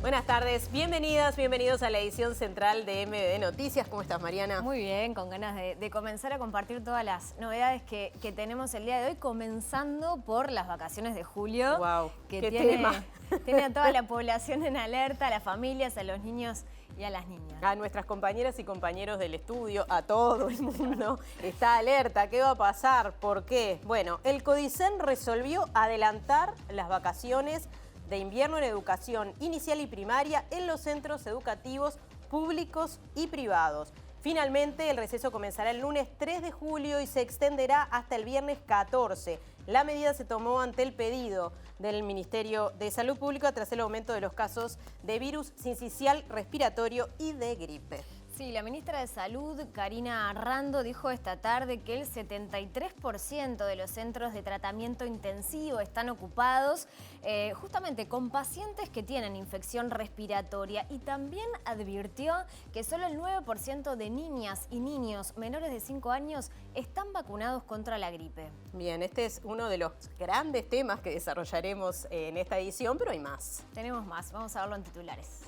Buenas tardes, bienvenidas, bienvenidos a la edición central de MBD Noticias. ¿Cómo estás, Mariana? Muy bien, con ganas de comenzar a compartir todas las novedades que tenemos el día de hoy, comenzando por las vacaciones de julio. Wow, que qué tiene, tema. tiene a toda la población en alerta, a las familias, a los niños y a las niñas. A nuestras compañeras y compañeros del estudio, a todo el mundo, está alerta. ¿Qué va a pasar? ¿Por qué? Bueno, el CODICEN resolvió adelantar las vacaciones de invierno en educación inicial y primaria en los centros educativos públicos y privados. Finalmente, el receso comenzará el lunes 3 de julio y se extenderá hasta el viernes 14. La medida se tomó ante el pedido del Ministerio de Salud Pública tras el aumento de los casos de virus sincicial respiratorio y de gripe. Sí, la ministra de Salud, Karina Rando, dijo esta tarde que el 73% de los centros de tratamiento intensivo están ocupados justamente con pacientes que tienen infección respiratoria, y también advirtió que solo el 9% de niñas y niños menores de 5 años están vacunados contra la gripe. Bien, este es uno de los grandes temas que desarrollaremos en esta edición, pero hay más. Tenemos más, vamos a verlo en titulares.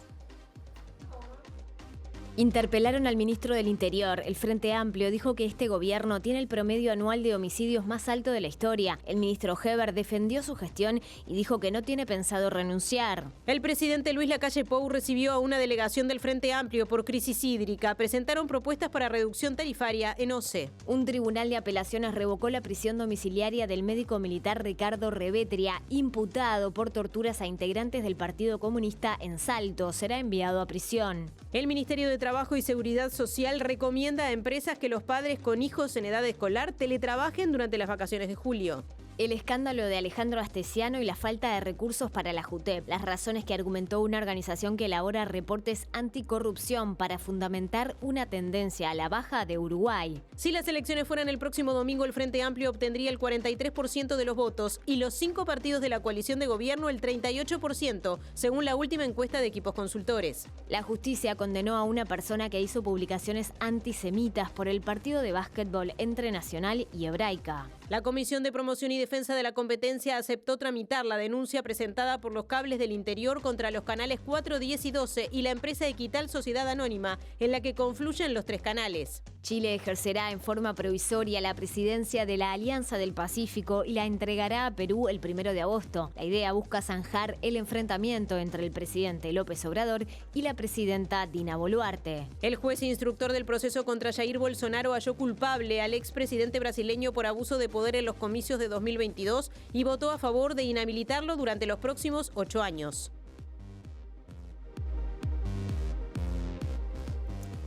Interpelaron al ministro del Interior. El Frente Amplio dijo que este gobierno tiene el promedio anual de homicidios más alto de la historia. El ministro Heber defendió su gestión y dijo que no tiene pensado renunciar. El presidente Luis Lacalle Pou recibió a una delegación del Frente Amplio por crisis hídrica. Presentaron propuestas para reducción tarifaria en OCE. Un tribunal de apelaciones revocó la prisión domiciliaria del médico militar Ricardo Revetria, imputado por torturas a integrantes del Partido Comunista en Salto. Será enviado a prisión. El Ministerio de Trabajo y Seguridad Social recomienda a empresas que los padres con hijos en edad escolar teletrabajen durante las vacaciones de julio. El escándalo de Alejandro Astesiano y la falta de recursos para la JUTEP, las razones que argumentó una organización que elabora reportes anticorrupción para fundamentar una tendencia a la baja de Uruguay. Si las elecciones fueran el próximo domingo, el Frente Amplio obtendría el 43% de los votos y los 5 partidos de la coalición de gobierno el 38%, según la última encuesta de Equipos Consultores. La justicia condenó a una persona que hizo publicaciones antisemitas por el partido de básquetbol Entre Nacional y Hebraica. La Comisión de Promoción y Defensa de la Competencia aceptó tramitar la denuncia presentada por los cables del interior contra los canales 4, 10 y 12 y la empresa Equital Sociedad Anónima, en la que confluyen los 3 canales. Chile ejercerá en forma provisoria la presidencia de la Alianza del Pacífico y la entregará a Perú el 1 de agosto. La idea busca zanjar el enfrentamiento entre el presidente López Obrador y la presidenta Dina Boluarte. El juez instructor del proceso contra Jair Bolsonaro halló culpable al expresidente brasileño por abuso de poder en los comicios de 2022 y votó a favor de inhabilitarlo durante los próximos 8 años.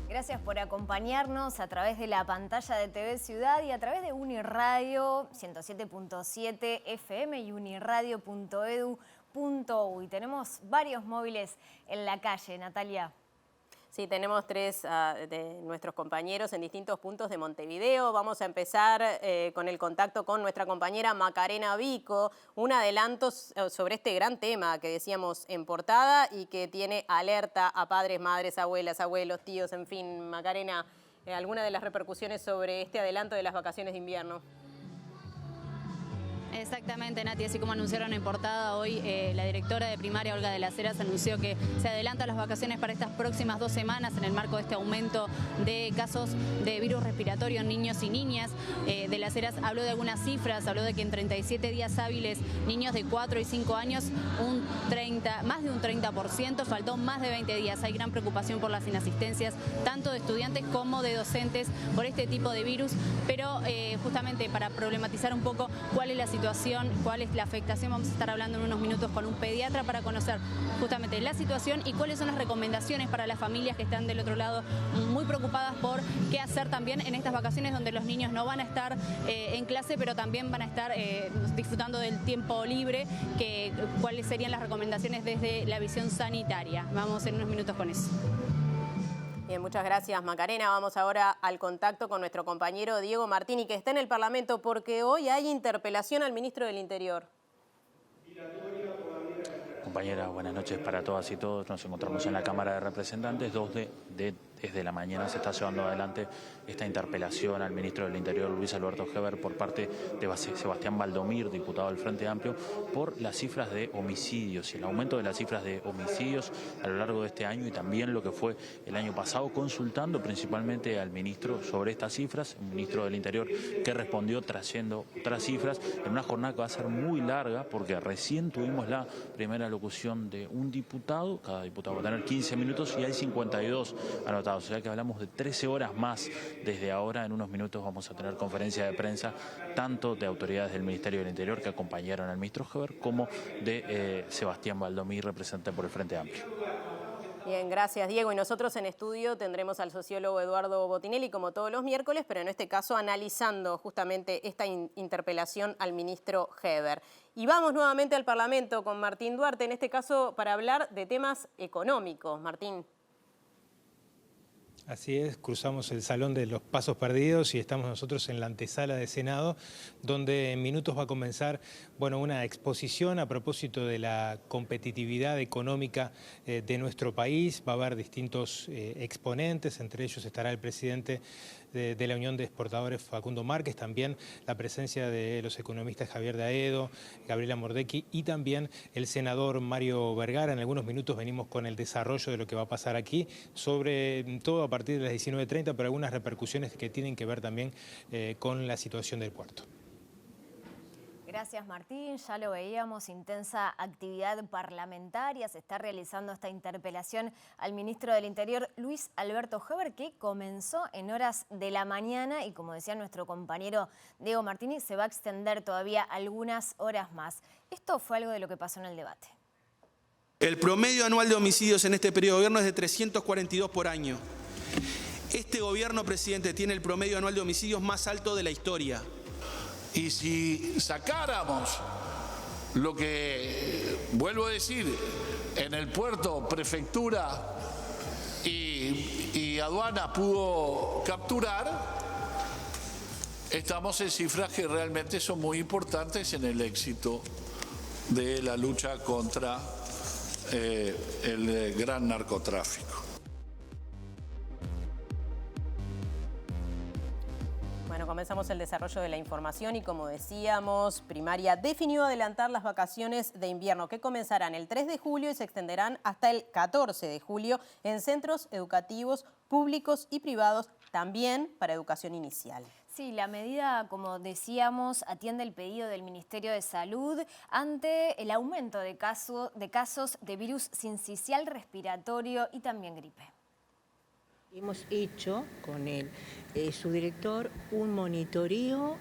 Gracias por acompañarnos a través de la pantalla de TV Ciudad y a través de Uniradio 107.7 FM y uniradio.edu.uy. Tenemos varios móviles en la calle, Natalia. Sí, tenemos 3 de nuestros compañeros en distintos puntos de Montevideo. Vamos a empezar con el contacto con nuestra compañera Macarena Vico, un adelanto sobre este gran tema que decíamos en portada y que tiene alerta a padres, madres, abuelas, abuelos, tíos, en fin. Macarena, ¿alguna de las repercusiones sobre este adelanto de las vacaciones de invierno? Exactamente, Nati, así como anunciaron en portada hoy, la directora de primaria, Olga de las Heras, anunció que se adelantan las vacaciones para estas próximas 2 semanas en el marco de este aumento de casos de virus respiratorio en niños y niñas. De las Heras habló de algunas cifras, habló de que en 37 días hábiles, niños de 4 y 5 años, más de un 30%, faltó más de 20 días. Hay gran preocupación por las inasistencias, tanto de estudiantes como de docentes, por este tipo de virus, pero justamente para problematizar un poco cuál es la situación, cuál es la afectación, vamos a estar hablando en unos minutos con un pediatra para conocer justamente la situación y cuáles son las recomendaciones para las familias que están del otro lado muy preocupadas por qué hacer también en estas vacaciones donde los niños no van a estar en clase, pero también van a estar disfrutando del tiempo libre, cuáles serían las recomendaciones desde la visión sanitaria. Vamos en unos minutos con eso. Bien, muchas gracias, Macarena. Vamos ahora al contacto con nuestro compañero Diego Martini, que está en el Parlamento, porque hoy hay interpelación al ministro del Interior. Compañera, buenas noches para todas y todos. Nos encontramos en la Cámara de Representantes, desde la mañana se está llevando adelante esta interpelación al ministro del Interior, Luis Alberto Heber, por parte de Sebastián Baldomir, diputado del Frente Amplio, por las cifras de homicidios y el aumento de las cifras de homicidios a lo largo de este año y también lo que fue el año pasado, consultando principalmente al ministro sobre estas cifras, un ministro del Interior que respondió trayendo otras cifras en una jornada que va a ser muy larga porque recién tuvimos la primera locución de un diputado, cada diputado va a tener 15 minutos y hay 52 anotados, o sea que hablamos de 13 horas más desde ahora. En unos minutos vamos a tener conferencia de prensa tanto de autoridades del Ministerio del Interior que acompañaron al ministro Heber como de Sebastián Baldomir, representante por el Frente Amplio. Bien, gracias Diego. Y nosotros en estudio tendremos al sociólogo Eduardo Botinelli como todos los miércoles, pero en este caso analizando justamente esta interpelación al ministro Heber. Y vamos nuevamente al Parlamento con Martín Duarte, en este caso para hablar de temas económicos. Martín. Así es, cruzamos el salón de los pasos perdidos y estamos nosotros en la antesala de Senado, donde en minutos va a comenzar una exposición a propósito de la competitividad económica de nuestro país. Va a haber distintos exponentes, entre ellos estará el presidente de la Unión de Exportadores, Facundo Márquez, también la presencia de los economistas Javier Daedo, Gabriela Mordecki y también el senador Mario Vergara. En algunos minutos venimos con el desarrollo de lo que va a pasar aquí, sobre todo a partir de las 19:30, pero algunas repercusiones que tienen que ver también con la situación del puerto. Gracias Martín, ya lo veíamos, intensa actividad parlamentaria, se está realizando esta interpelación al ministro del Interior Luis Alberto Heber, que comenzó en horas de la mañana y como decía nuestro compañero Diego Martini, se va a extender todavía algunas horas más. Esto fue algo de lo que pasó en el debate. El promedio anual de homicidios en este periodo de gobierno es de 342 por año. Este gobierno, presidente, tiene el promedio anual de homicidios más alto de la historia. Y si sacáramos lo que, vuelvo a decir, en el puerto, prefectura y aduana pudo capturar, estamos en cifras que realmente son muy importantes en el éxito de la lucha contra el gran narcotráfico. Bueno, comenzamos el desarrollo de la información y como decíamos, Primaria definió adelantar las vacaciones de invierno que comenzarán el 3 de julio y se extenderán hasta el 14 de julio en centros educativos públicos y privados, también para educación inicial. Sí, la medida, como decíamos, atiende el pedido del Ministerio de Salud ante el aumento de casos de virus sincicial respiratorio y también gripe. Hemos hecho con su director un monitoreo,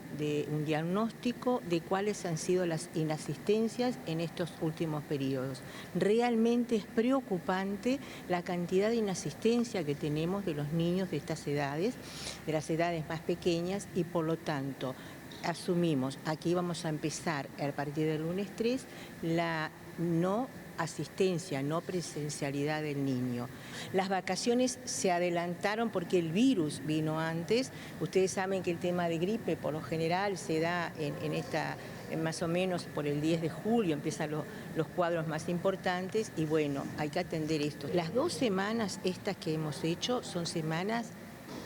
un diagnóstico de cuáles han sido las inasistencias en estos últimos periodos. Realmente es preocupante la cantidad de inasistencia que tenemos de los niños de estas edades, de las edades más pequeñas, y por lo tanto asumimos, aquí vamos a empezar a partir del lunes 3, la no asistencia, no presencialidad del niño. Las vacaciones se adelantaron porque el virus vino antes. Ustedes saben que el tema de gripe por lo general se da más o menos por el 10 de julio, empiezan los cuadros más importantes y bueno, hay que atender esto. Las 2 semanas estas que hemos hecho son semanas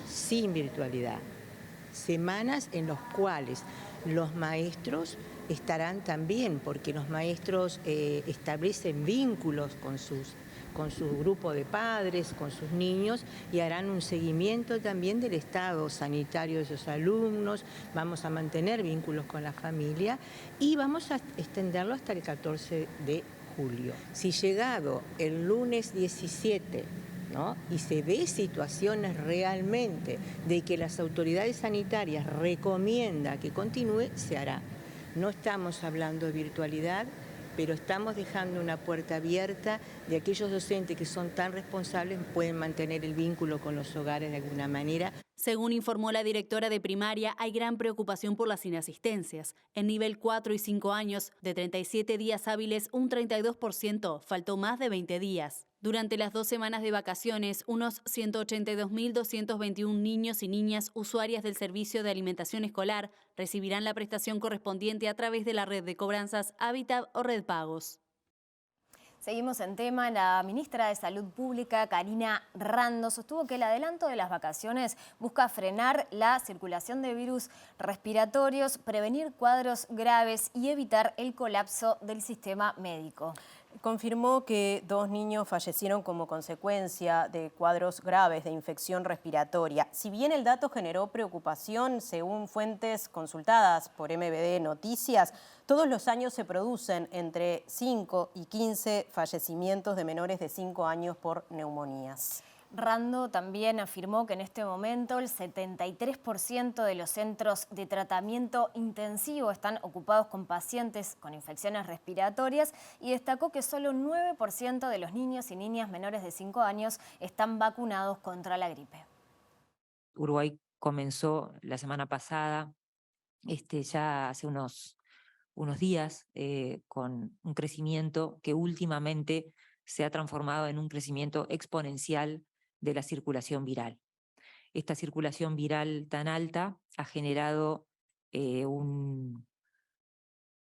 sin virtualidad, semanas en las cuales los maestros estarán también, porque los maestros establecen vínculos con su grupo de padres, con sus niños, y harán un seguimiento también del estado sanitario de sus alumnos. Vamos a mantener vínculos con la familia y vamos a extenderlo hasta el 14 de julio. Si llegado el lunes 17, ¿no?, y se ve situaciones realmente de que las autoridades sanitarias recomiendan que continúe, se hará. No estamos hablando de virtualidad, pero estamos dejando una puerta abierta de aquellos docentes que son tan responsables, pueden mantener el vínculo con los hogares de alguna manera. Según informó la directora de primaria, hay gran preocupación por las inasistencias. En nivel 4 y 5 años, de 37 días hábiles, un 32% faltó más de 20 días. Durante las 2 semanas de vacaciones, unos 182.221 niños y niñas usuarias del servicio de alimentación escolar recibirán la prestación correspondiente a través de la red de cobranzas Hábitat o Red Pagos. Seguimos en tema. La ministra de Salud Pública, Karina Rando, sostuvo que el adelanto de las vacaciones busca frenar la circulación de virus respiratorios, prevenir cuadros graves y evitar el colapso del sistema médico. Confirmó que 2 niños fallecieron como consecuencia de cuadros graves de infección respiratoria. Si bien el dato generó preocupación, según fuentes consultadas por MBD Noticias, todos los años se producen entre 5 y 15 fallecimientos de menores de 5 años por neumonías. Rando también afirmó que en este momento el 73% de los centros de tratamiento intensivo están ocupados con pacientes con infecciones respiratorias y destacó que solo 9% de los niños y niñas menores de 5 años están vacunados contra la gripe. Uruguay comenzó la semana pasada, ya hace unos días, con un crecimiento que últimamente se ha transformado en un crecimiento exponencial de la circulación viral. Esta circulación viral tan alta ha generado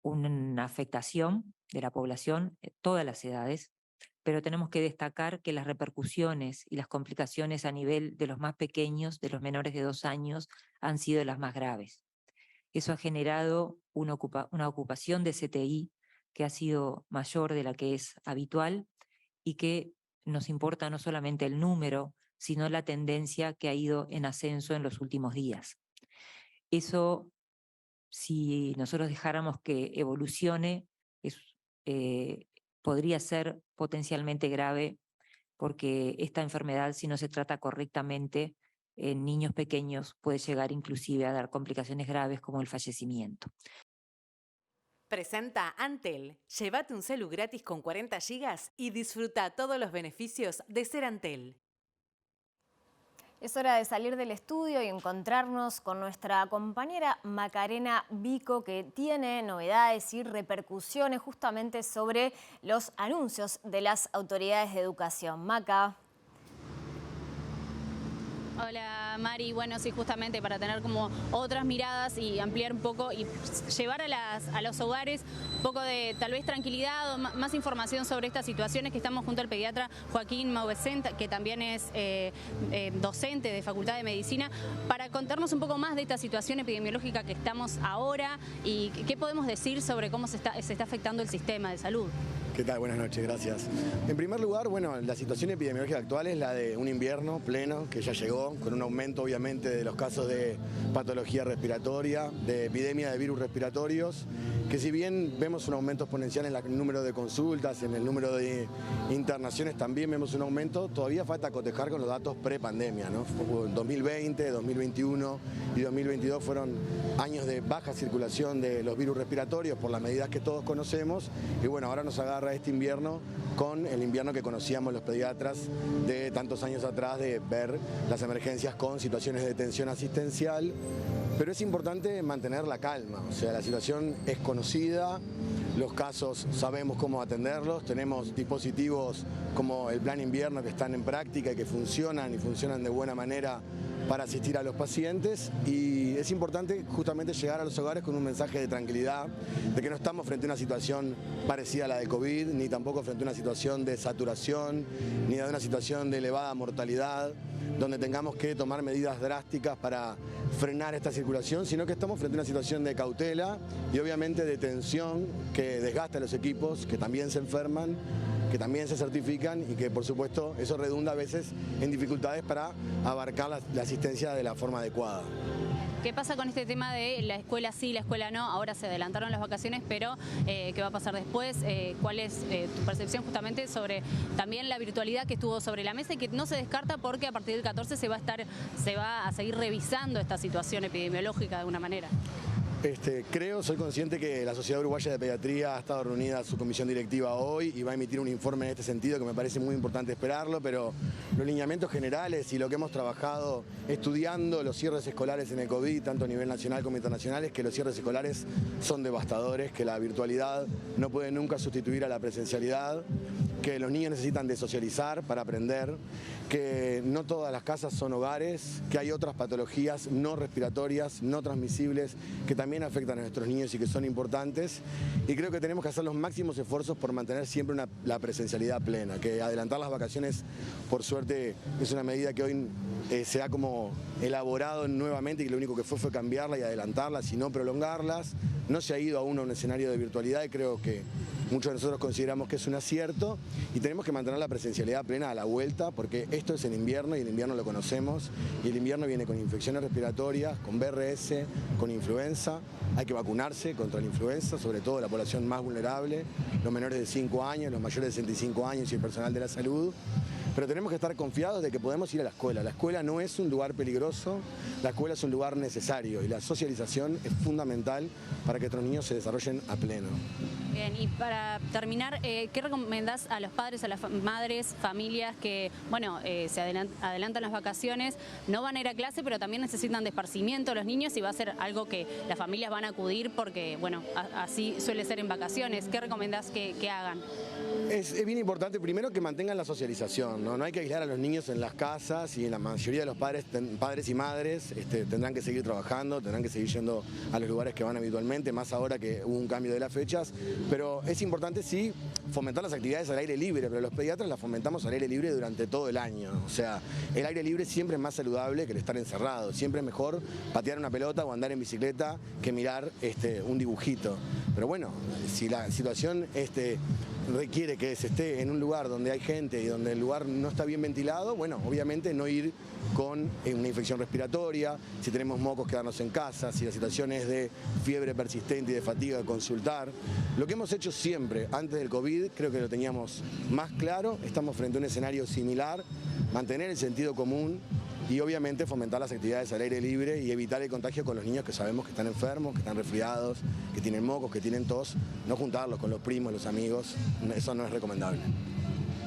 una afectación de la población, todas las edades, pero tenemos que destacar que las repercusiones y las complicaciones a nivel de los más pequeños, de los menores de 2 años, han sido las más graves. Eso ha generado una ocupación de CTI que ha sido mayor de la que es habitual y que nos importa no solamente el número, sino la tendencia que ha ido en ascenso en los últimos días. Eso, si nosotros dejáramos que evolucione, podría ser potencialmente grave, porque esta enfermedad, si no se trata correctamente en niños pequeños, puede llegar inclusive a dar complicaciones graves como el fallecimiento. Presenta Antel. Llévate un celu gratis con 40 GB y disfruta todos los beneficios de ser Antel. Es hora de salir del estudio y encontrarnos con nuestra compañera Macarena Vico, que tiene novedades y repercusiones justamente sobre los anuncios de las autoridades de educación. Maca. Hola Mari, bueno, sí, justamente para tener como otras miradas y ampliar un poco y llevar a los hogares un poco de tal vez tranquilidad o más información sobre estas situaciones, que estamos junto al pediatra Joaquín Mauvecent, que también es docente de Facultad de Medicina, para contarnos un poco más de esta situación epidemiológica que estamos ahora y qué podemos decir sobre cómo se está afectando el sistema de salud. ¿Qué tal? Buenas noches, gracias. En primer lugar, bueno, la situación epidemiológica actual es la de un invierno pleno que ya llegó, con un aumento obviamente de los casos de patología respiratoria, de epidemia de virus respiratorios, que si bien vemos un aumento exponencial en el número de consultas, en el número de internaciones también vemos un aumento, todavía falta cotejar con los datos pre-pandemia, ¿no? 2020, 2021 y 2022 fueron años de baja circulación de los virus respiratorios por las medidas que todos conocemos y bueno, ahora nos agarra este invierno con el invierno que conocíamos los pediatras de tantos años atrás, de ver las emergencias con situaciones de tensión asistencial, pero es importante mantener la calma, o sea, la situación es conocida, los casos sabemos cómo atenderlos, tenemos dispositivos como el plan invierno que están en práctica y que funcionan de buena manera para asistir a los pacientes y es importante justamente llegar a los hogares con un mensaje de tranquilidad, de que no estamos frente a una situación parecida a la de COVID, ni tampoco frente a una situación de saturación, ni a una situación de elevada mortalidad, donde tengamos que tomar medidas drásticas para frenar esta circulación, sino que estamos frente a una situación de cautela y obviamente de tensión que desgasta a los equipos, que también se enferman, que también se certifican y que por supuesto eso redunda a veces en dificultades para abarcar la asistencia de la forma adecuada. ¿Qué pasa con este tema de la escuela sí, la escuela no? Ahora se adelantaron las vacaciones, pero ¿qué va a pasar después? ¿Cuál es tu percepción justamente sobre también la virtualidad que estuvo sobre la mesa y que no se descarta porque a partir del 14 se va a seguir revisando esta situación epidemiológica de alguna manera? Soy consciente que la Sociedad Uruguaya de Pediatría ha estado reunida a su comisión directiva hoy y va a emitir un informe en este sentido que me parece muy importante esperarlo, pero los lineamientos generales y lo que hemos trabajado estudiando los cierres escolares en el COVID, tanto a nivel nacional como internacional, es que los cierres escolares son devastadores, que la virtualidad no puede nunca sustituir a la presencialidad, que los niños necesitan de socializar para aprender, que no todas las casas son hogares, que hay otras patologías no respiratorias, no transmisibles, que también también afectan a nuestros niños y que son importantes. Y creo que tenemos que hacer los máximos esfuerzos por mantener siempre la presencialidad plena, que adelantar las vacaciones, por suerte, es una medida que hoy se ha como elaborado nuevamente y que lo único que fue cambiarla y adelantarlas y no prolongarlas. No se ha ido aún a un escenario de virtualidad y creo que muchos de nosotros consideramos que es un acierto y tenemos que mantener la presencialidad plena a la vuelta porque esto es en invierno y el invierno lo conocemos y el invierno viene con infecciones respiratorias, con BRS, con influenza. Hay que vacunarse contra la influenza, sobre todo la población más vulnerable, los menores de 5 años, los mayores de 65 años y el personal de la salud. Pero tenemos que estar confiados de que podemos ir a la escuela. La escuela no es un lugar peligroso, la escuela es un lugar necesario y la socialización es fundamental para que nuestros niños se desarrollen a pleno. Bien, y para terminar, ¿qué recomendás a los padres, a las madres, familias que, bueno, se adelantan las vacaciones, no van a ir a clase, pero también necesitan de esparcimiento los niños y va a ser algo que las familias van a acudir porque, bueno, así suele ser en vacaciones? ¿Qué recomendás que hagan? Es bien importante, primero, que mantengan la socialización, ¿no? No hay que aislar a los niños en las casas y la mayoría de los padres y madres tendrán que seguir trabajando, tendrán que seguir yendo a los lugares que van habitualmente, más ahora que hubo un cambio de las fechas. Pero es importante, sí, fomentar las actividades al aire libre, pero los pediatras las fomentamos al aire libre durante todo el año. O sea, el aire libre siempre es más saludable que el estar encerrado. Siempre es mejor patear una pelota o andar en bicicleta que mirar un dibujito. Pero bueno, si la situación requiere que se esté en un lugar donde hay gente y donde el lugar no está bien ventilado, bueno, obviamente no ir con una infección respiratoria, si tenemos mocos quedarnos en casa, si la situación es de fiebre persistente y de fatiga, consultar. Lo que hemos hecho siempre antes del COVID, creo que lo teníamos más claro, estamos frente a un escenario similar, mantener el sentido común y obviamente fomentar las actividades al aire libre y evitar el contagio con los niños que sabemos que están enfermos, que están resfriados, que tienen mocos, que tienen tos, no juntarlos con los primos, los amigos, eso no es recomendable.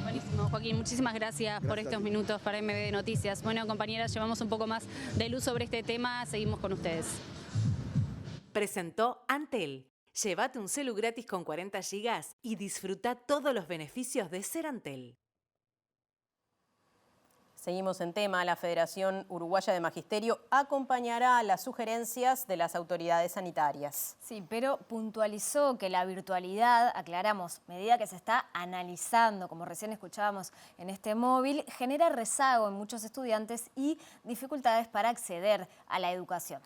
Buenísimo, Joaquín, muchísimas gracias por estos minutos para MBD Noticias. Bueno, compañeras, llevamos un poco más de luz sobre este tema, seguimos con ustedes. Presentó Antel. Llévate un celu gratis con 40 GB y disfruta todos los beneficios de ser Antel. Seguimos en tema. La Federación Uruguaya de Magisterio acompañará las sugerencias de las autoridades sanitarias. Sí, pero puntualizó que la virtualidad, aclaramos, medida que se está analizando, como recién escuchábamos en este móvil, genera rezago en muchos estudiantes y dificultades para acceder a la educación.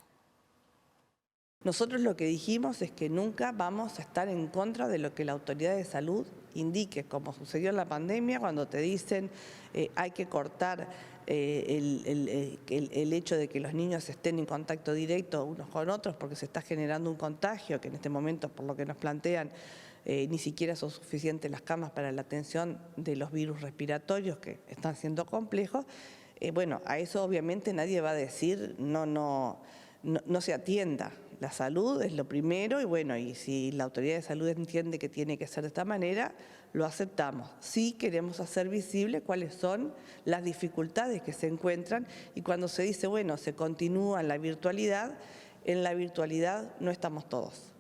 Nosotros lo que dijimos es que nunca vamos a estar en contra de lo que la autoridad de salud indique, como sucedió en la pandemia, cuando te dicen hay que cortar el hecho de que los niños estén en contacto directo unos con otros porque se está generando un contagio, que en este momento, por lo que nos plantean, ni siquiera son suficientes las camas para la atención de los virus respiratorios que están siendo complejos. Bueno, a eso obviamente nadie va a decir no se atienda. La salud es lo primero y bueno, y si la autoridad de salud entiende que tiene que ser de esta manera, lo aceptamos. Sí queremos hacer visible cuáles son las dificultades que se encuentran y cuando se dice, bueno, se continúa en la virtualidad no estamos todos.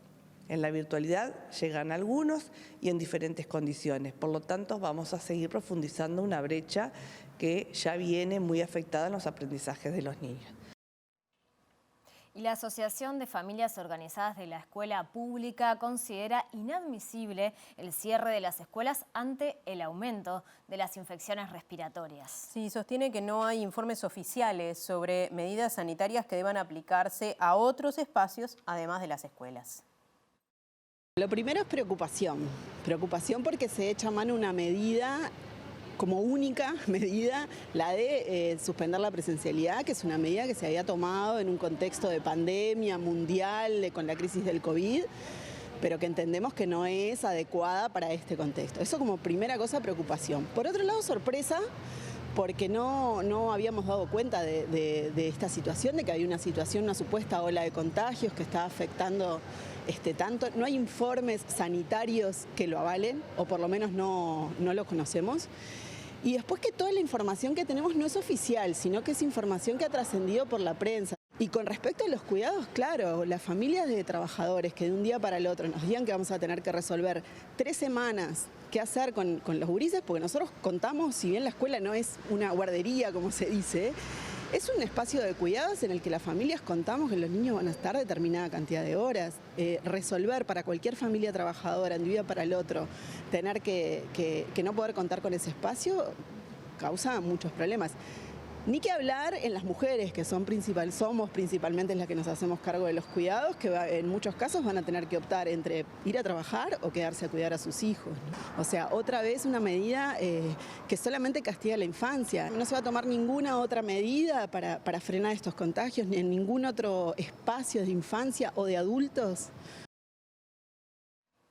En la virtualidad llegan algunos y en diferentes condiciones. Por lo tanto, vamos a seguir profundizando una brecha que ya viene muy afectada en los aprendizajes de los niños. Y la Asociación de Familias Organizadas de la Escuela Pública considera inadmisible el cierre de las escuelas ante el aumento de las infecciones respiratorias. Sí, sostiene que no hay informes oficiales sobre medidas sanitarias que deban aplicarse a otros espacios, además de las escuelas. Lo primero es preocupación porque se echa mano una medida como única medida, la de suspender la presencialidad, que es una medida que se había tomado en un contexto de pandemia mundial, con la crisis del COVID, pero que entendemos que no es adecuada para este contexto. Eso como primera cosa, preocupación. Por otro lado, sorpresa, porque no habíamos dado cuenta de esta situación, de que había una supuesta ola de contagios que estaba afectando tanto. No hay informes sanitarios que lo avalen, o por lo menos no los conocemos. Y después que toda la información que tenemos no es oficial, sino que es información que ha trascendido por la prensa. Y con respecto a los cuidados, claro, las familias de trabajadores que de un día para el otro nos digan que vamos a tener que resolver 3 semanas qué hacer con los gurises, porque nosotros contamos, si bien la escuela no es una guardería, como se dice, Es un espacio de cuidados en el que las familias contamos que los niños van a estar determinada cantidad de horas. Resolver para cualquier familia trabajadora, de un día para el otro, tener que no poder contar con ese espacio causa muchos problemas. Ni que hablar en las mujeres, que somos principalmente las que nos hacemos cargo de los cuidados, que en muchos casos van a tener que optar entre ir a trabajar o quedarse a cuidar a sus hijos, ¿no? O sea, otra vez una medida que solamente castiga a la infancia. No se va a tomar ninguna otra medida para frenar estos contagios, ni en ningún otro espacio de infancia o de adultos.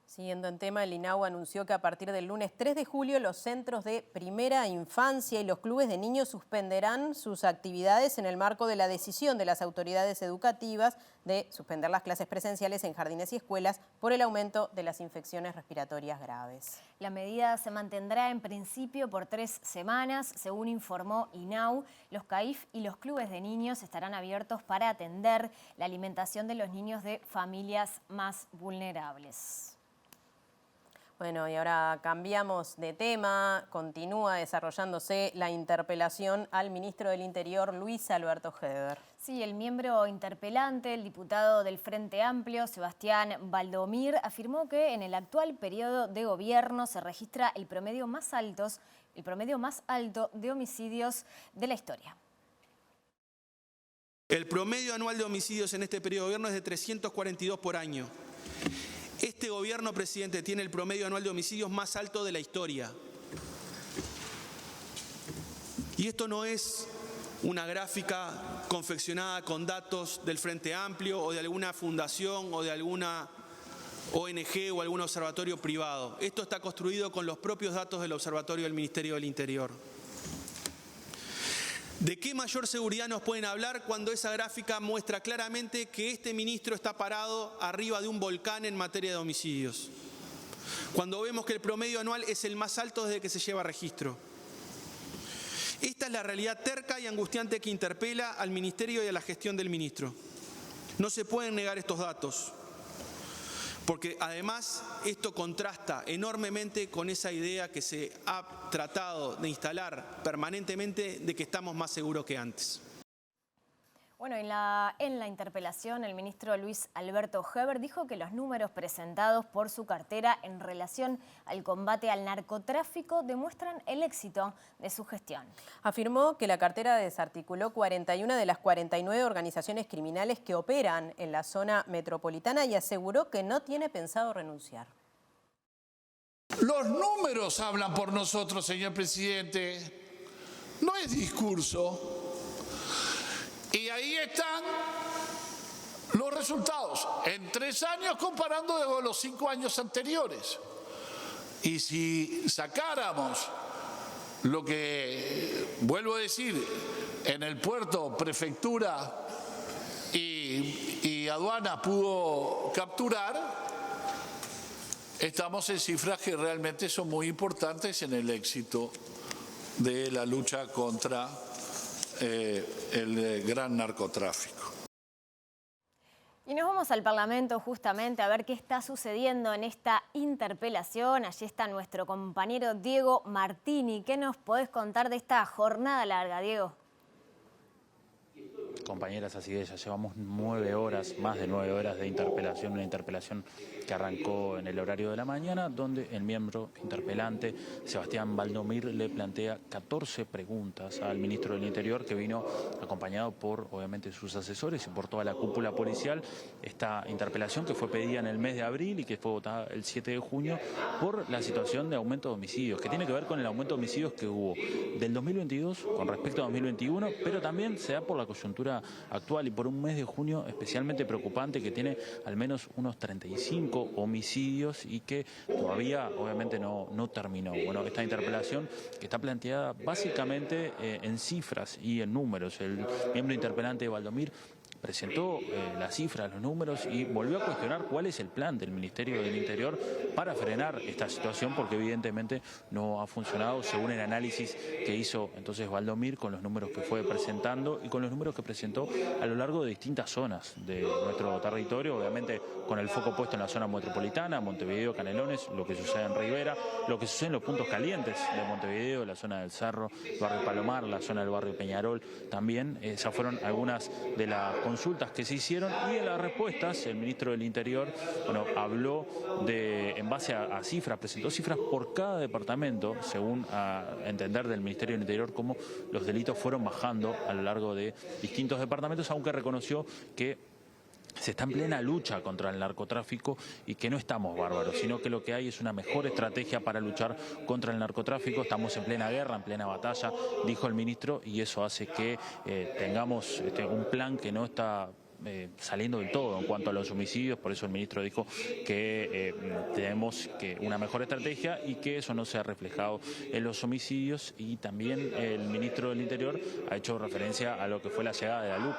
Siguiendo en tema, el INAU anunció que a partir del lunes 3 de julio los centros de primera infancia y los clubes de niños suspenderán sus actividades en el marco de la decisión de las autoridades educativas de suspender las clases presenciales en jardines y escuelas por el aumento de las infecciones respiratorias graves. La medida se mantendrá en principio por 3 semanas. Según informó INAU, los CAIF y los clubes de niños estarán abiertos para atender la alimentación de los niños de familias más vulnerables. Bueno, y ahora cambiamos de tema. Continúa desarrollándose la interpelación al ministro del Interior, Luis Alberto Heber. Sí, el miembro interpelante, el diputado del Frente Amplio, Sebastián Baldomir, afirmó que en el actual periodo de gobierno se registra el promedio más alto de homicidios de la historia. El promedio anual de homicidios en este periodo de gobierno es de 342 por año. Este gobierno, presidente, tiene el promedio anual de homicidios más alto de la historia. Y esto no es una gráfica confeccionada con datos del Frente Amplio o de alguna fundación o de alguna ONG o algún observatorio privado. Esto está construido con los propios datos del Observatorio del Ministerio del Interior. ¿De qué mayor seguridad nos pueden hablar cuando esa gráfica muestra claramente que este ministro está parado arriba de un volcán en materia de homicidios? Cuando vemos que el promedio anual es el más alto desde que se lleva registro. Esta es la realidad terca y angustiante que interpela al ministerio y a la gestión del ministro. No se pueden negar estos datos, porque además esto contrasta enormemente con esa idea que se ha tratado de instalar permanentemente de que estamos más seguros que antes. Bueno, en la interpelación, el ministro Luis Alberto Heber dijo que los números presentados por su cartera en relación al combate al narcotráfico demuestran el éxito de su gestión. Afirmó que la cartera desarticuló 41 de las 49 organizaciones criminales que operan en la zona metropolitana y aseguró que no tiene pensado renunciar. Los números hablan por nosotros, señor presidente. No es discurso. Y ahí están los resultados, en 3 años comparando con los 5 años anteriores. Y si sacáramos lo que, vuelvo a decir, en el puerto, prefectura y aduana pudo capturar, estamos en cifras que realmente son muy importantes en el éxito de la lucha contra el gran narcotráfico. Y nos vamos al Parlamento justamente a ver qué está sucediendo en esta interpelación. Allí está nuestro compañero Diego Martini. ¿Qué nos podés contar de esta jornada larga, Diego? Compañeras, así es, ya llevamos 9 horas, más de 9 horas de interpelación, una interpelación que arrancó en el horario de la mañana, donde el miembro interpelante, Sebastián Baldomir, le plantea 14 preguntas al ministro del Interior, que vino acompañado por, obviamente, sus asesores y por toda la cúpula policial. Esta interpelación que fue pedida en el mes de abril y que fue votada el 7 de junio por la situación de aumento de homicidios, que tiene que ver con el aumento de homicidios que hubo del 2022 con respecto a 2021, pero también se da por la coyuntura actual y por un mes de junio especialmente preocupante que tiene al menos unos 35 homicidios y que todavía obviamente no terminó. Bueno, esta interpelación que está planteada básicamente en cifras y en números. El miembro interpelante Baldomir presentó las cifras, los números y volvió a cuestionar cuál es el plan del Ministerio del Interior para frenar esta situación, porque evidentemente no ha funcionado según el análisis que hizo entonces Valdomir con los números que fue presentando y con los números que presentó a lo largo de distintas zonas de nuestro territorio, obviamente con el foco puesto en la zona metropolitana, Montevideo, Canelones, lo que sucede en Rivera, lo que sucede en los puntos calientes de Montevideo, la zona del Cerro, el barrio Palomar, la zona del barrio Peñarol también. Esas fueron algunas de las consultas que se hicieron y en las respuestas el ministro del Interior, bueno, habló en base a cifras, presentó cifras por cada departamento, según a entender del Ministerio del Interior, cómo los delitos fueron bajando a lo largo de distintos departamentos, aunque reconoció que se está en plena lucha contra el narcotráfico y que no estamos bárbaros, sino que lo que hay es una mejor estrategia para luchar contra el narcotráfico. Estamos en plena guerra, en plena batalla, dijo el ministro, y eso hace que tengamos un plan que no está saliendo del todo en cuanto a los homicidios. Por eso el ministro dijo que tenemos una mejor estrategia y que eso no se ha reflejado en los homicidios. Y también el ministro del Interior ha hecho referencia a lo que fue la llegada de la LUC,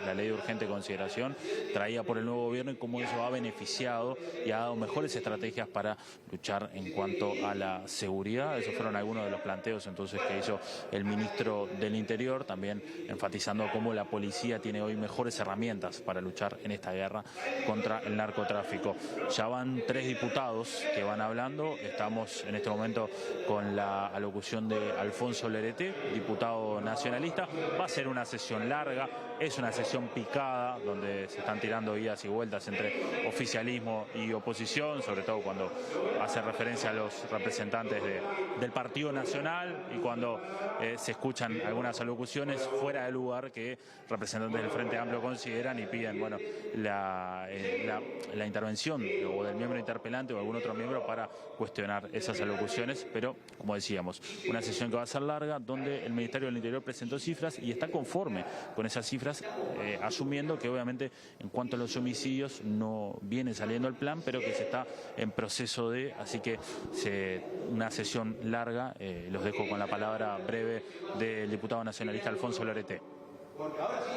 la ley de urgente consideración traída por el nuevo gobierno, y cómo eso ha beneficiado y ha dado mejores estrategias para luchar en cuanto a la seguridad. Esos fueron algunos de los planteos entonces que hizo el ministro del Interior, también enfatizando cómo la policía tiene hoy mejores herramientas para luchar en esta guerra contra el narcotráfico. Ya van 3 diputados que van hablando. Estamos en este momento con la alocución de Alfonso Lerete, diputado nacionalista. Va a ser una sesión larga, es una sesión picada, donde se están tirando idas y vueltas entre oficialismo y oposición, sobre todo cuando hace referencia a los representantes del Partido Nacional y cuando se escuchan algunas alocuciones fuera de lugar que representantes del Frente Amplio consideran y piden, bueno, la intervención o del miembro interpelante o algún otro miembro para cuestionar esas alocuciones. Pero, como decíamos, una sesión que va a ser larga, donde el Ministerio del Interior presentó cifras y está conforme con esas cifras, asumiendo que obviamente en cuanto a los homicidios no viene saliendo el plan, pero que se está en proceso de, así que una sesión larga. Los dejo con la palabra breve del diputado nacionalista Alfonso Lerete. Porque ahora sí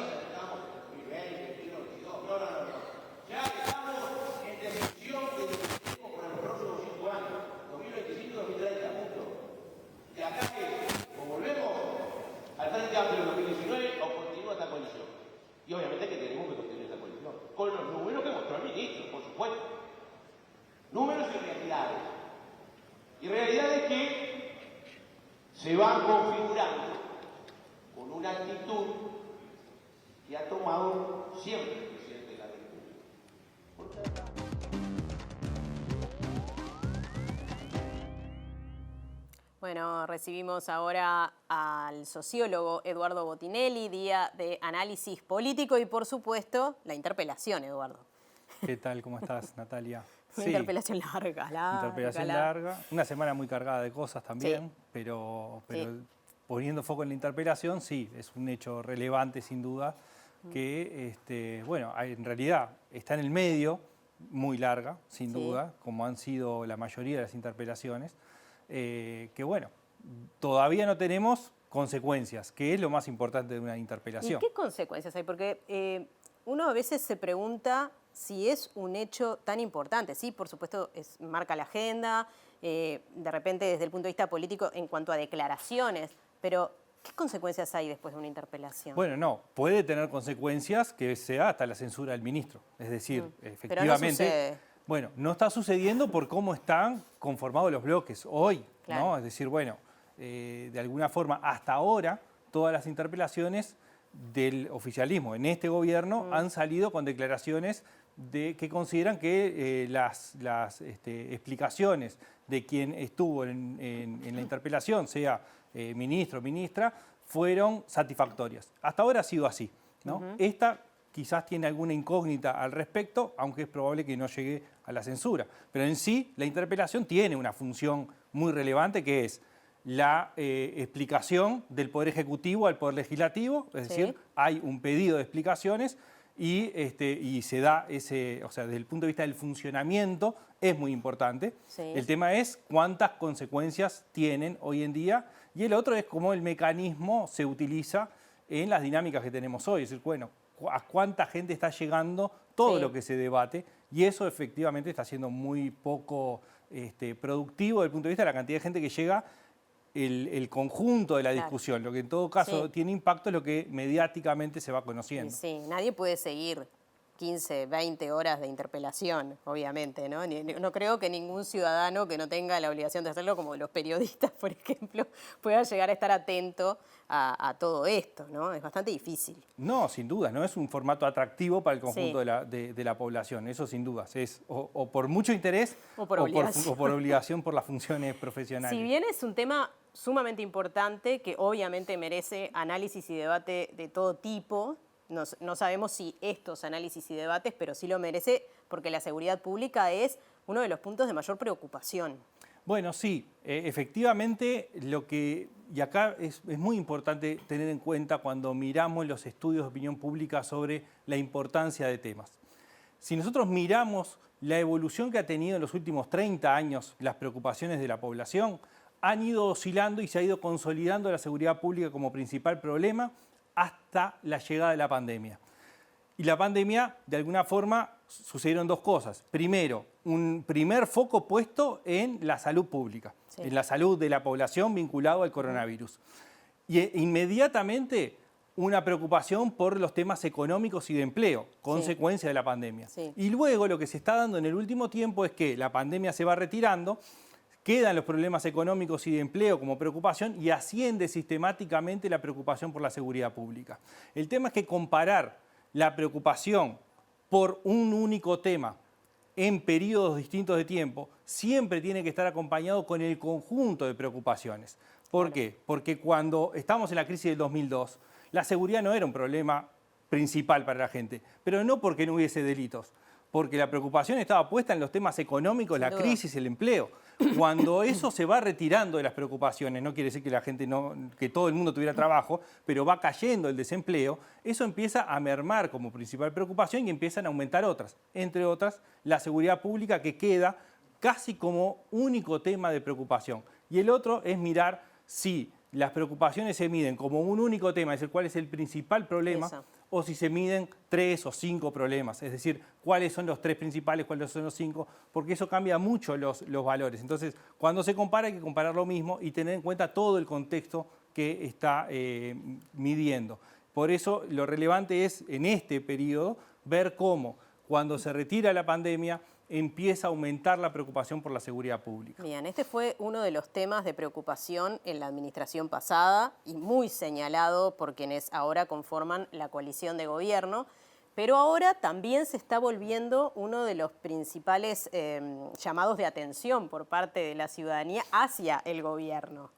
ya estamos en definición de lo que tenemos para los próximos 5 años, 2025-2030, punto. De acá que o volvemos al Frente Amplio 2019 o continúa esta coalición. Y obviamente que tenemos que continuar esta coalición, con los números que mostró el ministro, por supuesto. Números y realidades. Y realidades que se van configurando con una actitud que ha tomado siempre el presidente de la República. Bueno, recibimos ahora al sociólogo Eduardo Botinelli, día de análisis político y, por supuesto, la interpelación, Eduardo. ¿Qué tal? ¿Cómo estás, Natalia? Una interpelación larga. Interpelación larga. Una semana muy cargada de cosas también, sí. pero sí, poniendo foco en la interpelación, sí, es un hecho relevante, sin duda, que, bueno, en realidad está en el medio, muy larga, sin duda, como han sido la mayoría de las interpelaciones, que, bueno, todavía no tenemos consecuencias, que es lo más importante de una interpelación. ¿Y qué consecuencias hay? Porque uno a veces se pregunta si es un hecho tan importante. Sí, por supuesto, marca la agenda, de repente desde el punto de vista político en cuanto a declaraciones, pero ¿qué consecuencias hay después de una interpelación? Bueno, no, puede tener consecuencias que sea hasta la censura del ministro. Es decir, efectivamente, pero no sucede. Bueno, no está sucediendo por cómo están conformados los bloques hoy, claro, ¿no? Es decir, bueno, de alguna forma, hasta ahora, todas las interpelaciones del oficialismo en este gobierno han salido con declaraciones que consideran que las explicaciones de quien estuvo en la interpelación, sea ministro o ministra, fueron satisfactorias. Hasta ahora ha sido así, ¿no? Esta quizás tiene alguna incógnita al respecto, aunque es probable que no llegue a la censura. Pero en sí, la interpelación tiene una función muy relevante, que es la explicación del Poder Ejecutivo al Poder Legislativo, es decir, hay un pedido de explicaciones y se da ese, o sea, desde el punto de vista del funcionamiento es muy importante. El tema es cuántas consecuencias tienen hoy en día, y el otro es cómo el mecanismo se utiliza en las dinámicas que tenemos hoy. Es decir, bueno, a cuánta gente está llegando todo lo que se debate, y eso efectivamente está siendo muy poco productivo desde el punto de vista de la cantidad de gente que llega, el conjunto de la discusión. Lo que en todo caso tiene impacto es lo que mediáticamente se va conociendo. Sí, nadie puede seguir 15, 20 horas de interpelación, obviamente, ¿no? No creo que ningún ciudadano que no tenga la obligación de hacerlo, como los periodistas, por ejemplo, pueda llegar a estar atento a todo esto, ¿no? Es bastante difícil. No, sin duda, no es un formato atractivo para el conjunto de la población, eso sin dudas. Es o por mucho interés o por obligación por las funciones profesionales. Si bien es un tema sumamente importante que obviamente merece análisis y debate de todo tipo, no sabemos si estos análisis y debates, pero sí lo merece porque la seguridad pública es uno de los puntos de mayor preocupación. Bueno, sí, efectivamente, y acá es muy importante tener en cuenta cuando miramos los estudios de opinión pública sobre la importancia de temas. Si nosotros miramos la evolución que ha tenido en los últimos 30 años las preocupaciones de la población, han ido oscilando y se ha ido consolidando la seguridad pública como principal problema hasta la llegada de la pandemia. Y la pandemia, de alguna forma, sucedieron dos cosas. Primero, un primer foco puesto en la salud pública, en la salud de la población vinculado al coronavirus. Y inmediatamente una preocupación por los temas económicos y de empleo, consecuencia de la pandemia. Y luego lo que se está dando en el último tiempo es que la pandemia se va retirando, quedan los problemas económicos y de empleo como preocupación y asciende sistemáticamente la preocupación por la seguridad pública. El tema es que comparar la preocupación por un único tema en periodos distintos de tiempo siempre tiene que estar acompañado con el conjunto de preocupaciones. ¿Por qué? Porque cuando estamos en la crisis del 2002, la seguridad no era un problema principal para la gente, pero no porque no hubiese delitos, porque la preocupación estaba puesta en los temas económicos, la crisis, el empleo. Cuando eso se va retirando de las preocupaciones, no quiere decir que la gente que todo el mundo tuviera trabajo, pero va cayendo el desempleo, eso empieza a mermar como principal preocupación y empiezan a aumentar otras. Entre otras, la seguridad pública, que queda casi como único tema de preocupación. Y el otro es mirar si las preocupaciones se miden como un único tema, es decir, cuál es el principal problema, o si se miden 3 o 5 problemas, es decir, cuáles son los 3 principales, cuáles son los 5, porque eso cambia mucho los valores. Entonces, cuando se compara hay que comparar lo mismo y tener en cuenta todo el contexto que está midiendo. Por eso lo relevante es, en este periodo, ver cómo, cuando se retira la pandemia, empieza a aumentar la preocupación por la seguridad pública. Bien, este fue uno de los temas de preocupación en la administración pasada y muy señalado por quienes ahora conforman la coalición de gobierno, pero ahora también se está volviendo uno de los principales llamados de atención por parte de la ciudadanía hacia el gobierno.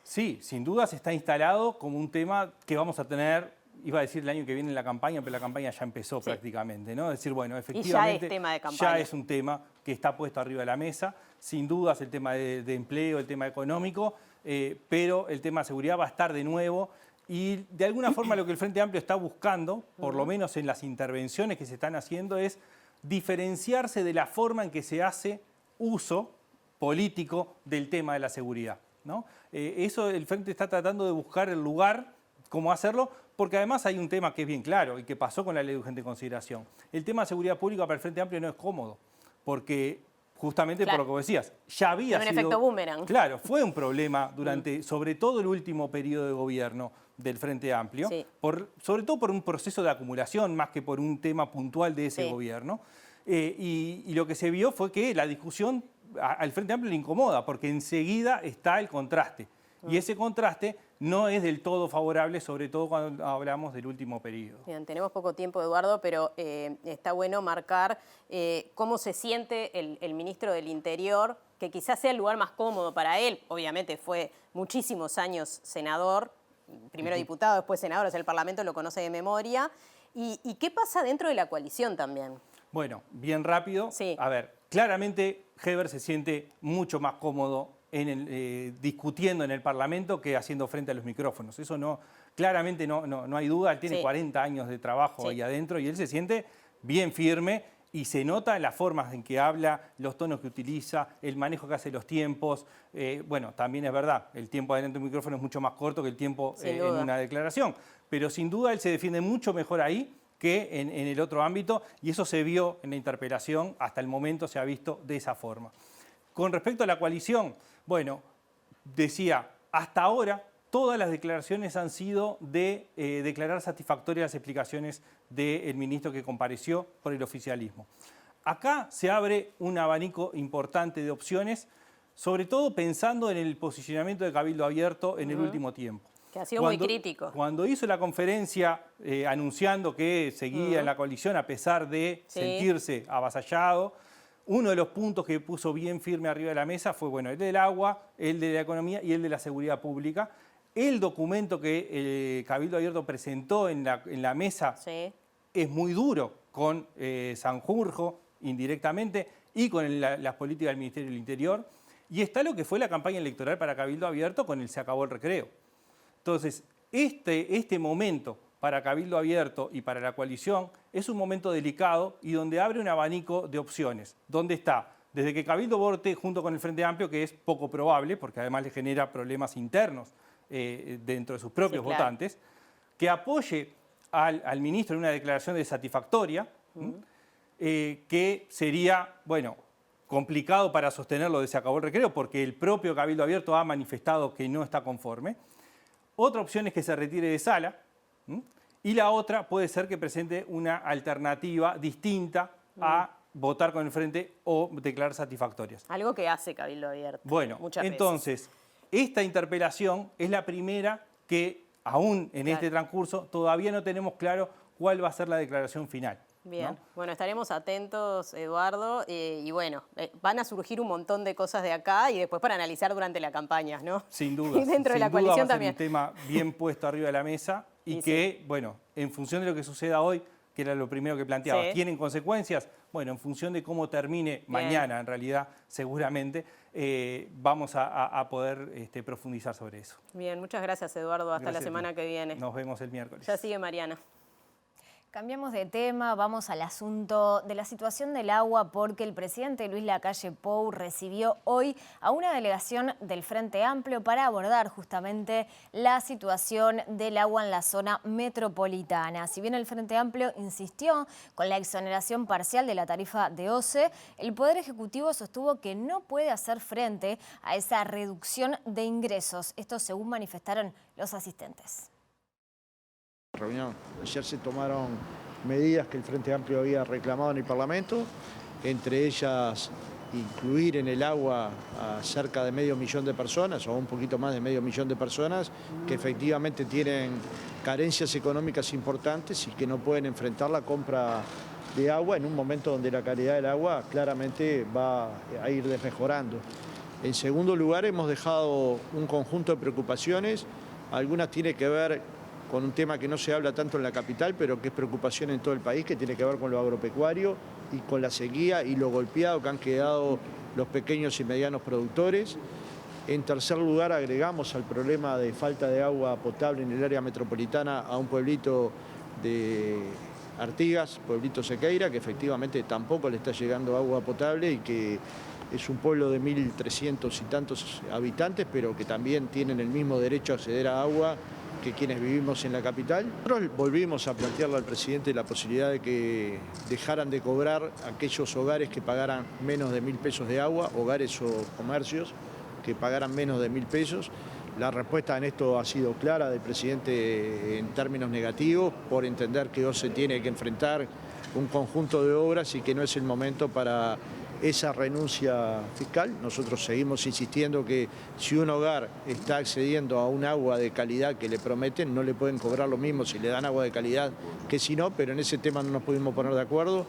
Sí, sin duda se está instalado como un tema que vamos a tener, iba a decir el año que viene en la campaña, pero la campaña ya empezó prácticamente, ¿no? Es decir, bueno, efectivamente y ya es tema de campaña. Ya es un tema que está puesto arriba de la mesa. Sin dudas el tema de empleo, el tema económico, pero el tema de seguridad va a estar de nuevo. Y de alguna forma lo que el Frente Amplio está buscando, por lo menos en las intervenciones que se están haciendo, es diferenciarse de la forma en que se hace uso político del tema de la seguridad, ¿no? Eso el Frente está tratando de buscar el lugar, cómo hacerlo, porque además hay un tema que es bien claro y que pasó con la ley de urgente consideración. El tema de seguridad pública para el Frente Amplio no es cómodo, porque justamente por lo que vos decías, ya había sido... un efecto boomerang. Claro, fue un problema durante, sobre todo el último periodo de gobierno del Frente Amplio, sobre todo por un proceso de acumulación más que por un tema puntual de ese gobierno. Y lo que se vio fue que la discusión al Frente Amplio le incomoda, porque enseguida está el contraste. Y ese contraste no es del todo favorable, sobre todo cuando hablamos del último periodo. Bien, tenemos poco tiempo, Eduardo, pero está bueno marcar cómo se siente el ministro del Interior, que quizás sea el lugar más cómodo para él. Obviamente fue muchísimos años senador, primero diputado, después senador, o sea, el Parlamento lo conoce de memoria. ¿Y qué pasa dentro de la coalición también? Bueno, bien rápido. A ver, claramente Heber se siente mucho más cómodo discutiendo en el Parlamento que haciendo frente a los micrófonos. Eso claramente no hay duda. Él tiene 40 años de trabajo ahí adentro y él se siente bien firme y se nota en las formas en que habla, los tonos que utiliza, el manejo que hace los tiempos. Bueno, también es verdad, el tiempo adentro del micrófono es mucho más corto que el tiempo en una declaración. Pero sin duda él se defiende mucho mejor ahí que en el otro ámbito, y eso se vio en la interpelación, hasta el momento se ha visto de esa forma. Con respecto a la coalición, bueno, decía, hasta ahora todas las declaraciones han sido de declarar satisfactorias las explicaciones del ministro que compareció por el oficialismo. Acá se abre un abanico importante de opciones, sobre todo pensando en el posicionamiento de Cabildo Abierto en el último tiempo. Que ha sido muy crítico. Cuando hizo la conferencia anunciando que seguía en la coalición a pesar de sentirse avasallado, uno de los puntos que puso bien firme arriba de la mesa fue bueno, el del agua, el de la economía y el de la seguridad pública. El documento que Cabildo Abierto presentó en la mesa es muy duro con Sanjurjo indirectamente y con las políticas del Ministerio del Interior. Y está lo que fue la campaña electoral para Cabildo Abierto con el Se acabó el recreo. Entonces, este momento para Cabildo Abierto y para la coalición es un momento delicado y donde abre un abanico de opciones. ¿Dónde está? Desde que Cabildo vote junto con el Frente Amplio, que es poco probable, porque además le genera problemas internos dentro de sus propios votantes, que apoye al ministro en una declaración de satisfactoria, que sería, bueno, complicado para sostenerlo de Se acabó el recreo, porque el propio Cabildo Abierto ha manifestado que no está conforme. Otra opción es que se retire de sala, y la otra puede ser que presente una alternativa distinta a votar con el Frente o declarar satisfactorias. Algo que hace Cabildo Abierto. Bueno, entonces, esta interpelación es la primera que, aún en este transcurso, todavía no tenemos claro cuál va a ser la declaración final. Bien, ¿no? Bueno, estaremos atentos, Eduardo, y bueno, van a surgir un montón de cosas de acá y después para analizar durante la campaña, ¿no? Sin duda. Y dentro de la coalición también. Un tema bien puesto arriba de la mesa y que, bueno, en función de lo que suceda hoy, que era lo primero que planteaba, ¿tienen consecuencias? Bueno, en función de cómo termine mañana, en realidad, seguramente, vamos a poder profundizar sobre eso. Bien, muchas gracias, Eduardo. Hasta la semana que viene. Nos vemos el miércoles. Ya sigue Mariana. Cambiamos de tema, vamos al asunto de la situación del agua porque el presidente Luis Lacalle Pou recibió hoy a una delegación del Frente Amplio para abordar justamente la situación del agua en la zona metropolitana. Si bien el Frente Amplio insistió con la exoneración parcial de la tarifa de OCE, el Poder Ejecutivo sostuvo que no puede hacer frente a esa reducción de ingresos. Esto según manifestaron los asistentes. Reunión. Ayer se tomaron medidas que el Frente Amplio había reclamado en el Parlamento, entre ellas incluir en el agua a cerca de 500.000 de personas, o un poquito más de 500.000 de personas, que efectivamente tienen carencias económicas importantes y que no pueden enfrentar la compra de agua en un momento donde la calidad del agua claramente va a ir desmejorando. En segundo lugar, hemos dejado un conjunto de preocupaciones, algunas tienen que ver con un tema que no se habla tanto en la capital, pero que es preocupación en todo el país, que tiene que ver con lo agropecuario y con la sequía y lo golpeado que han quedado los pequeños y medianos productores. En tercer lugar, agregamos al problema de falta de agua potable en el área metropolitana a un pueblito de Artigas, pueblito Sequeira, que efectivamente tampoco le está llegando agua potable y que es un pueblo de 1.300 y tantos habitantes, pero que también tienen el mismo derecho a acceder a agua que quienes vivimos en la capital. Nosotros volvimos a plantearle al presidente la posibilidad de que dejaran de cobrar aquellos hogares que pagaran menos de 1.000 pesos de agua, hogares o comercios que pagaran menos de 1.000 pesos. La respuesta en esto ha sido clara del presidente en términos negativos, por entender que OCE tiene que enfrentar un conjunto de obras y que no es el momento para esa renuncia fiscal. Nosotros seguimos insistiendo que si un hogar está accediendo a un agua de calidad que le prometen, no le pueden cobrar lo mismo si le dan agua de calidad que si no, pero en ese tema no nos pudimos poner de acuerdo.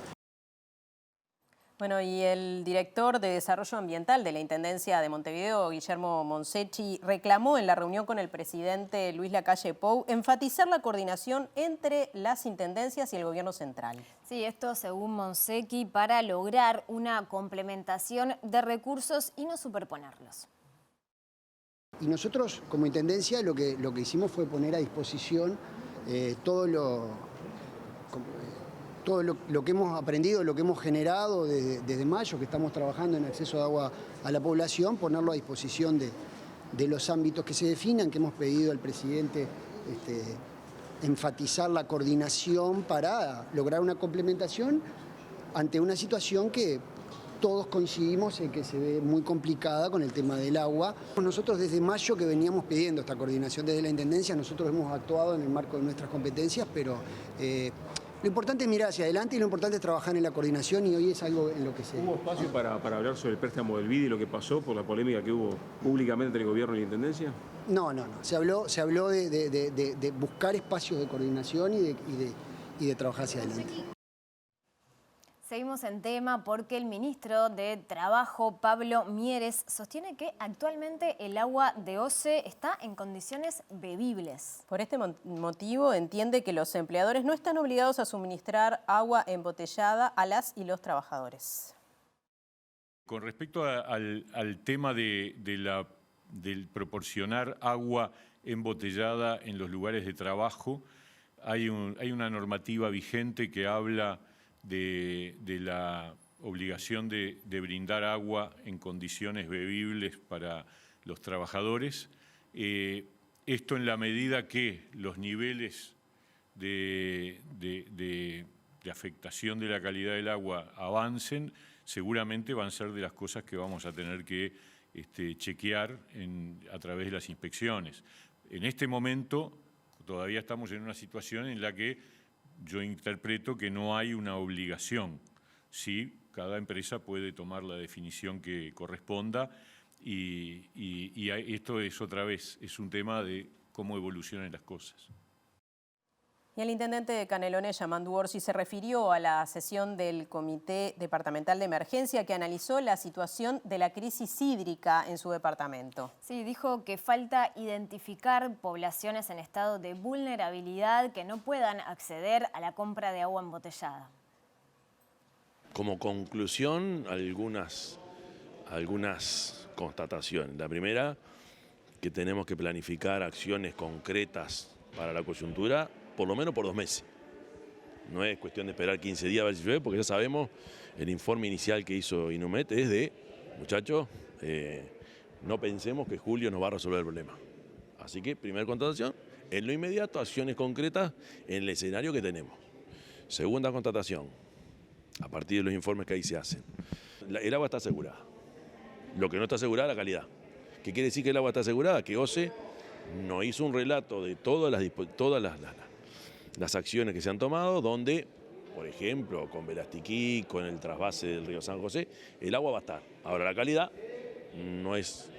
Bueno, y el director de Desarrollo Ambiental de la Intendencia de Montevideo, Guillermo Monsechi, reclamó en la reunión con el presidente Luis Lacalle Pou enfatizar la coordinación entre las intendencias y el gobierno central. Sí, esto según Monsechi para lograr una complementación de recursos y no superponerlos. Y nosotros como Intendencia lo que hicimos fue poner a disposición todo lo que hemos aprendido, lo que hemos generado desde mayo, que estamos trabajando en acceso de agua a la población, ponerlo a disposición de los ámbitos que se definan, que hemos pedido al presidente enfatizar la coordinación para lograr una complementación ante una situación que todos coincidimos en que se ve muy complicada con el tema del agua. Nosotros desde mayo que veníamos pidiendo esta coordinación desde la Intendencia, nosotros hemos actuado en el marco de nuestras competencias, pero lo importante es mirar hacia adelante y lo importante es trabajar en la coordinación y hoy es algo en lo que se... ¿Hubo espacio para hablar sobre el préstamo del BID y lo que pasó por la polémica que hubo públicamente entre el gobierno y la Intendencia? No. Se habló de buscar espacios de coordinación y de trabajar hacia adelante. Seguimos en tema porque el ministro de Trabajo, Pablo Mieres, sostiene que actualmente el agua de OCE está en condiciones bebibles. Por este motivo entiende que los empleadores no están obligados a suministrar agua embotellada a las y los trabajadores. Con respecto al tema del proporcionar agua embotellada en los lugares de trabajo, hay una normativa vigente que habla de la obligación de brindar agua en condiciones bebibles para los trabajadores. Esto en la medida que los niveles de afectación de la calidad del agua avancen, seguramente van a ser de las cosas que vamos a tener que chequear a través de las inspecciones. En este momento todavía estamos en una situación en la que yo interpreto que no hay una obligación. Sí, cada empresa puede tomar la definición que corresponda y esto es otra vez, es un tema de cómo evolucionan las cosas. Y el intendente de Canelones, Yamandu Orsi, se refirió a la sesión del Comité Departamental de Emergencia que analizó la situación de la crisis hídrica en su departamento. Sí, dijo que falta identificar poblaciones en estado de vulnerabilidad que no puedan acceder a la compra de agua embotellada. Como conclusión, algunas constataciones. La primera, que tenemos que planificar acciones concretas para la coyuntura, por lo menos por 2 meses. No es cuestión de esperar 15 días a ver si llueve, porque ya sabemos, el informe inicial que hizo Inumet es de, muchachos, no pensemos que julio nos va a resolver el problema. Así que, primera constatación, en lo inmediato, acciones concretas en el escenario que tenemos. Segunda constatación, a partir de los informes que ahí se hacen. El agua está asegurada. Lo que no está asegurada es la calidad. ¿Qué quiere decir que el agua está asegurada? Que OCE no hizo un relato de todas las acciones que se han tomado, donde, por ejemplo, con Velastiquí, con el trasvase del río San José, el agua va a estar. Ahora, la calidad no es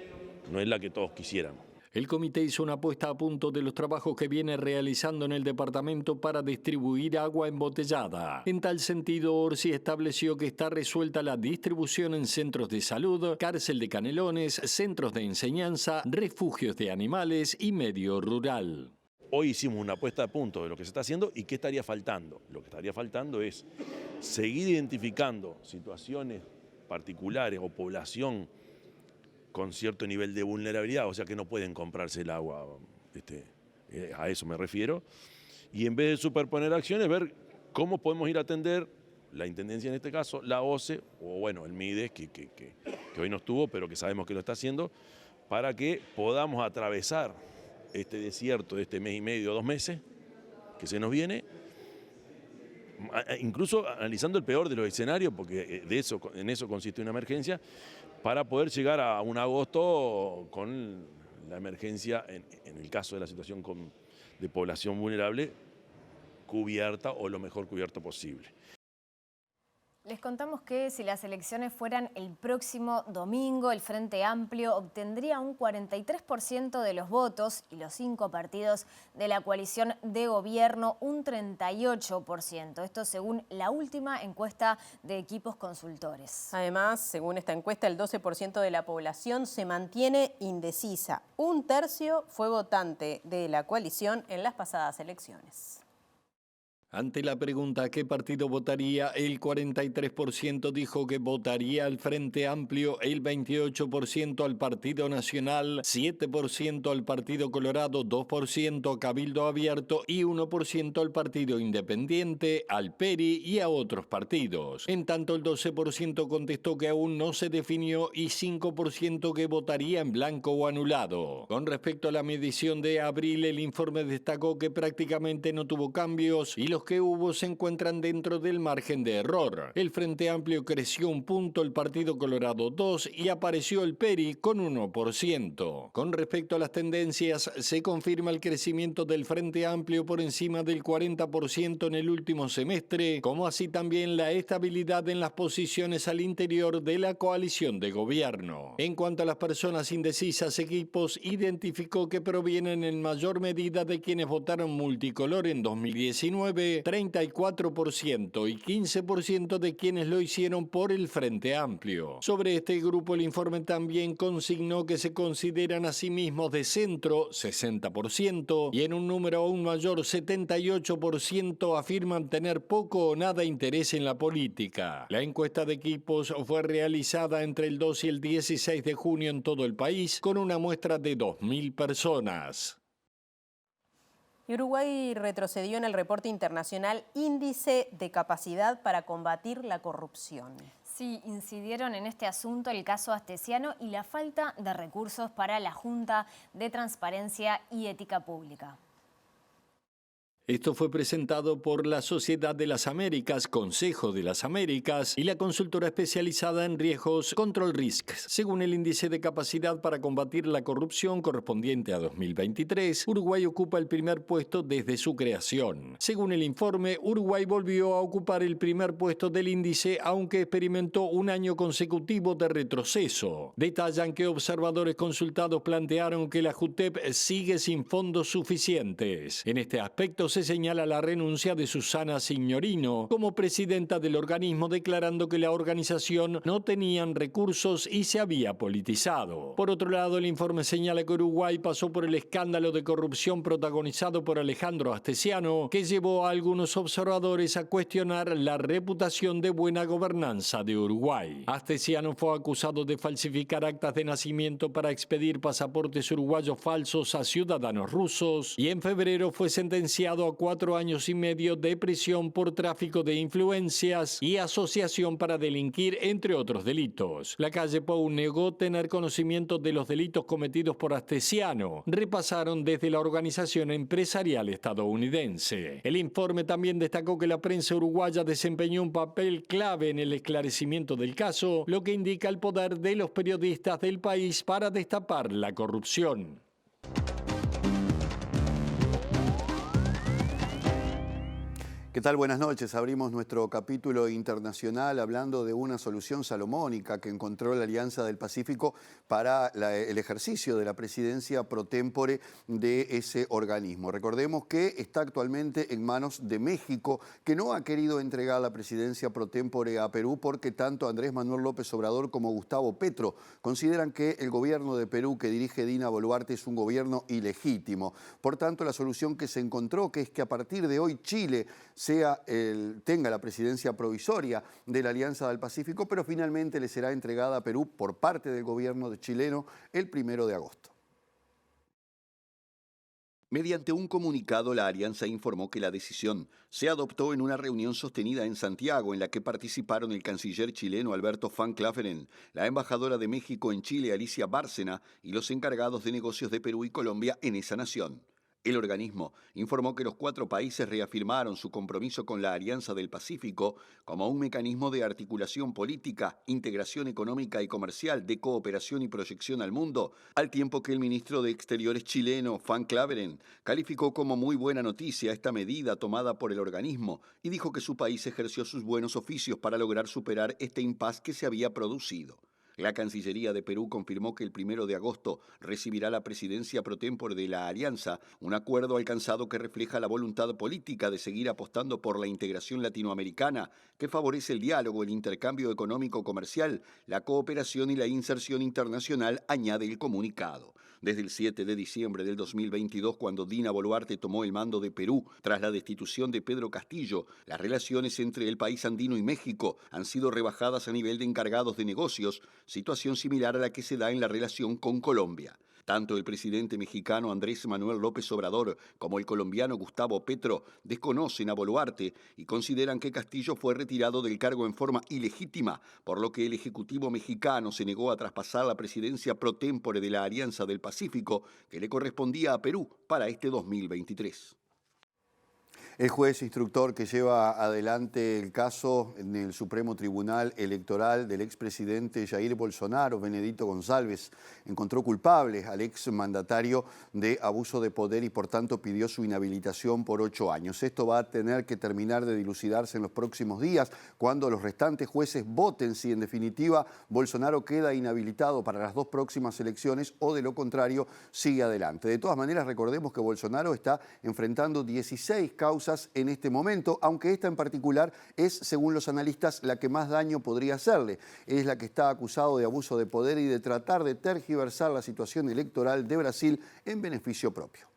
la que todos quisiéramos. El comité hizo una puesta a punto de los trabajos que viene realizando en el departamento para distribuir agua embotellada. En tal sentido, Orsi estableció que está resuelta la distribución en centros de salud, cárcel de Canelones, centros de enseñanza, refugios de animales y medio rural. Hoy hicimos una puesta a punto de lo que se está haciendo y qué estaría faltando. Lo que estaría faltando es seguir identificando situaciones particulares o población con cierto nivel de vulnerabilidad, o sea que no pueden comprarse el agua, a eso me refiero, y en vez de superponer acciones, ver cómo podemos ir a atender la Intendencia en este caso, la OCE, o bueno, el MIDES, que hoy no estuvo, pero que sabemos que lo está haciendo, para que podamos atravesar este desierto de este mes y medio, 2 meses, que se nos viene, incluso analizando el peor de los escenarios, porque en eso consiste una emergencia, para poder llegar a un agosto con la emergencia, en el caso de la situación de población vulnerable, cubierta o lo mejor cubierto posible. Les contamos que si las elecciones fueran el próximo domingo, el Frente Amplio obtendría un 43% de los votos y los 5 partidos de la coalición de gobierno un 38%. Esto según la última encuesta de Equipos Consultores. Además, según esta encuesta, el 12% de la población se mantiene indecisa. 1/3 fue votante de la coalición en las pasadas elecciones. Ante la pregunta ¿qué partido votaría?, el 43% dijo que votaría al Frente Amplio, el 28% al Partido Nacional, 7% al Partido Colorado, 2% a Cabildo Abierto y 1% al Partido Independiente, al PERI y a otros partidos. En tanto, el 12% contestó que aún no se definió y 5% que votaría en blanco o anulado. Con respecto a la medición de abril, el informe destacó que prácticamente no tuvo cambios y los que hubo se encuentran dentro del margen de error. El Frente Amplio creció 1 punto, el Partido Colorado 2 y apareció el PERI con 1%. Con respecto a las tendencias, se confirma el crecimiento del Frente Amplio por encima del 40% en el último semestre, como así también la estabilidad en las posiciones al interior de la coalición de gobierno. En cuanto a las personas indecisas, Equipos identificó que provienen en mayor medida de quienes votaron multicolor en 2019, 34%, y 15% de quienes lo hicieron por el Frente Amplio. Sobre este grupo, el informe también consignó que se consideran a sí mismos de centro, 60%, y en un número aún mayor, 78%, afirman tener poco o nada interés en la política. La encuesta de Equipos fue realizada entre el 2 y el 16 de junio en todo el país, con una muestra de 2.000 personas. Uruguay retrocedió en el reporte internacional Índice de Capacidad para Combatir la Corrupción. Sí, incidieron en este asunto el caso Astesiano y la falta de recursos para la Junta de Transparencia y Ética Pública. Esto fue presentado por la Sociedad de las Américas, Consejo de las Américas y la consultora especializada en riesgos Control Risks. Según el índice de capacidad para combatir la corrupción correspondiente a 2023, Uruguay ocupa el primer puesto desde su creación. Según el informe, Uruguay volvió a ocupar el primer puesto del índice, aunque experimentó un año consecutivo de retroceso. Detallan que observadores consultados plantearon que la JUTEP sigue sin fondos suficientes. En este aspecto se señala la renuncia de Susana Signorino como presidenta del organismo, declarando que la organización no tenía recursos y se había politizado. Por otro lado, el informe señala que Uruguay pasó por el escándalo de corrupción protagonizado por Alejandro Astesiano, que llevó a algunos observadores a cuestionar la reputación de buena gobernanza de Uruguay. Astesiano fue acusado de falsificar actas de nacimiento para expedir pasaportes uruguayos falsos a ciudadanos rusos y en febrero fue sentenciado a 4 años y medio de prisión por tráfico de influencias y asociación para delinquir, entre otros delitos. La calle Pou negó tener conocimiento de los delitos cometidos por Astesiano. Repasaron desde la organización empresarial estadounidense. El informe también destacó que la prensa uruguaya desempeñó un papel clave en el esclarecimiento del caso, lo que indica el poder de los periodistas del país para destapar la corrupción. ¿Qué tal? Buenas noches. Abrimos nuestro capítulo internacional hablando de una solución salomónica que encontró la Alianza del Pacífico para el ejercicio de la presidencia pro tempore de ese organismo. Recordemos que está actualmente en manos de México, que no ha querido entregar la presidencia pro tempore a Perú porque tanto Andrés Manuel López Obrador como Gustavo Petro consideran que el gobierno de Perú que dirige Dina Boluarte es un gobierno ilegítimo. Por tanto, la solución que se encontró, que es que a partir de hoy Chile tenga la presidencia provisoria de la Alianza del Pacífico, pero finalmente le será entregada a Perú por parte del gobierno chileno el 1 de agosto. Mediante un comunicado, la Alianza informó que la decisión se adoptó en una reunión sostenida en Santiago, en la que participaron el canciller chileno Alberto Van Clafferen, la embajadora de México en Chile Alicia Bárcena y los encargados de negocios de Perú y Colombia en esa nación. El organismo informó que los 4 países reafirmaron su compromiso con la Alianza del Pacífico como un mecanismo de articulación política, integración económica y comercial, de cooperación y proyección al mundo, al tiempo que el ministro de Exteriores chileno, Van Clafferen, calificó como muy buena noticia esta medida tomada por el organismo y dijo que su país ejerció sus buenos oficios para lograr superar este impasse que se había producido. La Cancillería de Perú confirmó que el 1 de agosto recibirá la presidencia pro tempore de la Alianza, un acuerdo alcanzado que refleja la voluntad política de seguir apostando por la integración latinoamericana, que favorece el diálogo, el intercambio económico-comercial, la cooperación y la inserción internacional, añade el comunicado. Desde el 7 de diciembre del 2022, cuando Dina Boluarte tomó el mando de Perú tras la destitución de Pedro Castillo, las relaciones entre el país andino y México han sido rebajadas a nivel de encargados de negocios, situación similar a la que se da en la relación con Colombia. Tanto el presidente mexicano Andrés Manuel López Obrador como el colombiano Gustavo Petro desconocen a Boluarte y consideran que Castillo fue retirado del cargo en forma ilegítima, por lo que el Ejecutivo mexicano se negó a traspasar la presidencia pro tempore de la Alianza del Pacífico que le correspondía a Perú para este 2023. El juez instructor que lleva adelante el caso en el Supremo Tribunal Electoral del expresidente Jair Bolsonaro, Benedito González, encontró culpable al exmandatario de abuso de poder y por tanto pidió su inhabilitación por 8 años. Esto va a tener que terminar de dilucidarse en los próximos días cuando los restantes jueces voten si en definitiva Bolsonaro queda inhabilitado para las 2 próximas elecciones o de lo contrario sigue adelante. De todas maneras, recordemos que Bolsonaro está enfrentando 16 causas en este momento, aunque esta en particular es, según los analistas, la que más daño podría hacerle. Es la que está acusado de abuso de poder y de tratar de tergiversar la situación electoral de Brasil en beneficio propio.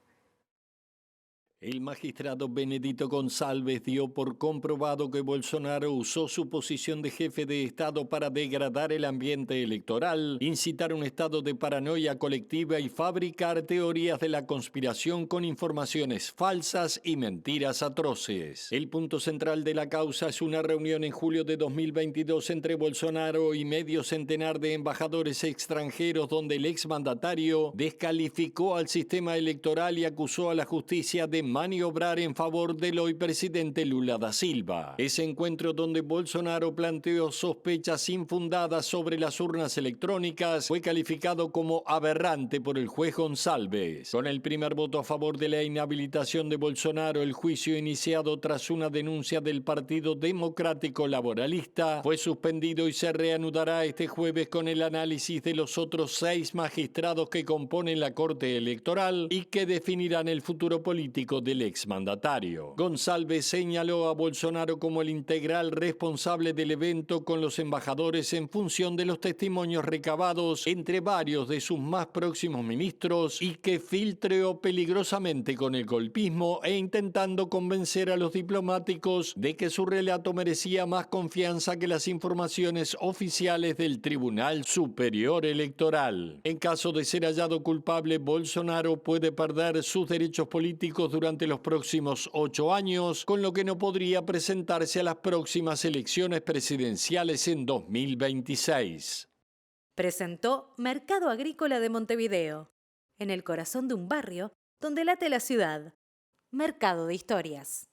El magistrado Benedito González dio por comprobado que Bolsonaro usó su posición de jefe de Estado para degradar el ambiente electoral, incitar un estado de paranoia colectiva y fabricar teorías de la conspiración con informaciones falsas y mentiras atroces. El punto central de la causa es una reunión en julio de 2022 entre Bolsonaro y medio centenar de embajadores extranjeros donde el exmandatario descalificó al sistema electoral y acusó a la justicia de maniobrar en favor del hoy presidente Lula da Silva. Ese encuentro donde Bolsonaro planteó sospechas infundadas sobre las urnas electrónicas fue calificado como aberrante por el juez González. Con el primer voto a favor de la inhabilitación de Bolsonaro, el juicio iniciado tras una denuncia del Partido Democrático Laboralista fue suspendido y se reanudará este jueves con el análisis de los otros 6 magistrados que componen la Corte Electoral y que definirán el futuro político del exmandatario. González señaló a Bolsonaro como el integral responsable del evento con los embajadores en función de los testimonios recabados entre varios de sus más próximos ministros y que filtreó peligrosamente con el golpismo e intentando convencer a los diplomáticos de que su relato merecía más confianza que las informaciones oficiales del Tribunal Superior Electoral. En caso de ser hallado culpable, Bolsonaro puede perder sus derechos políticos durante los próximos 8 años, con lo que no podría presentarse a las próximas elecciones presidenciales en 2026. Presentó Mercado Agrícola de Montevideo, en el corazón de un barrio donde late la ciudad. Mercado de Historias.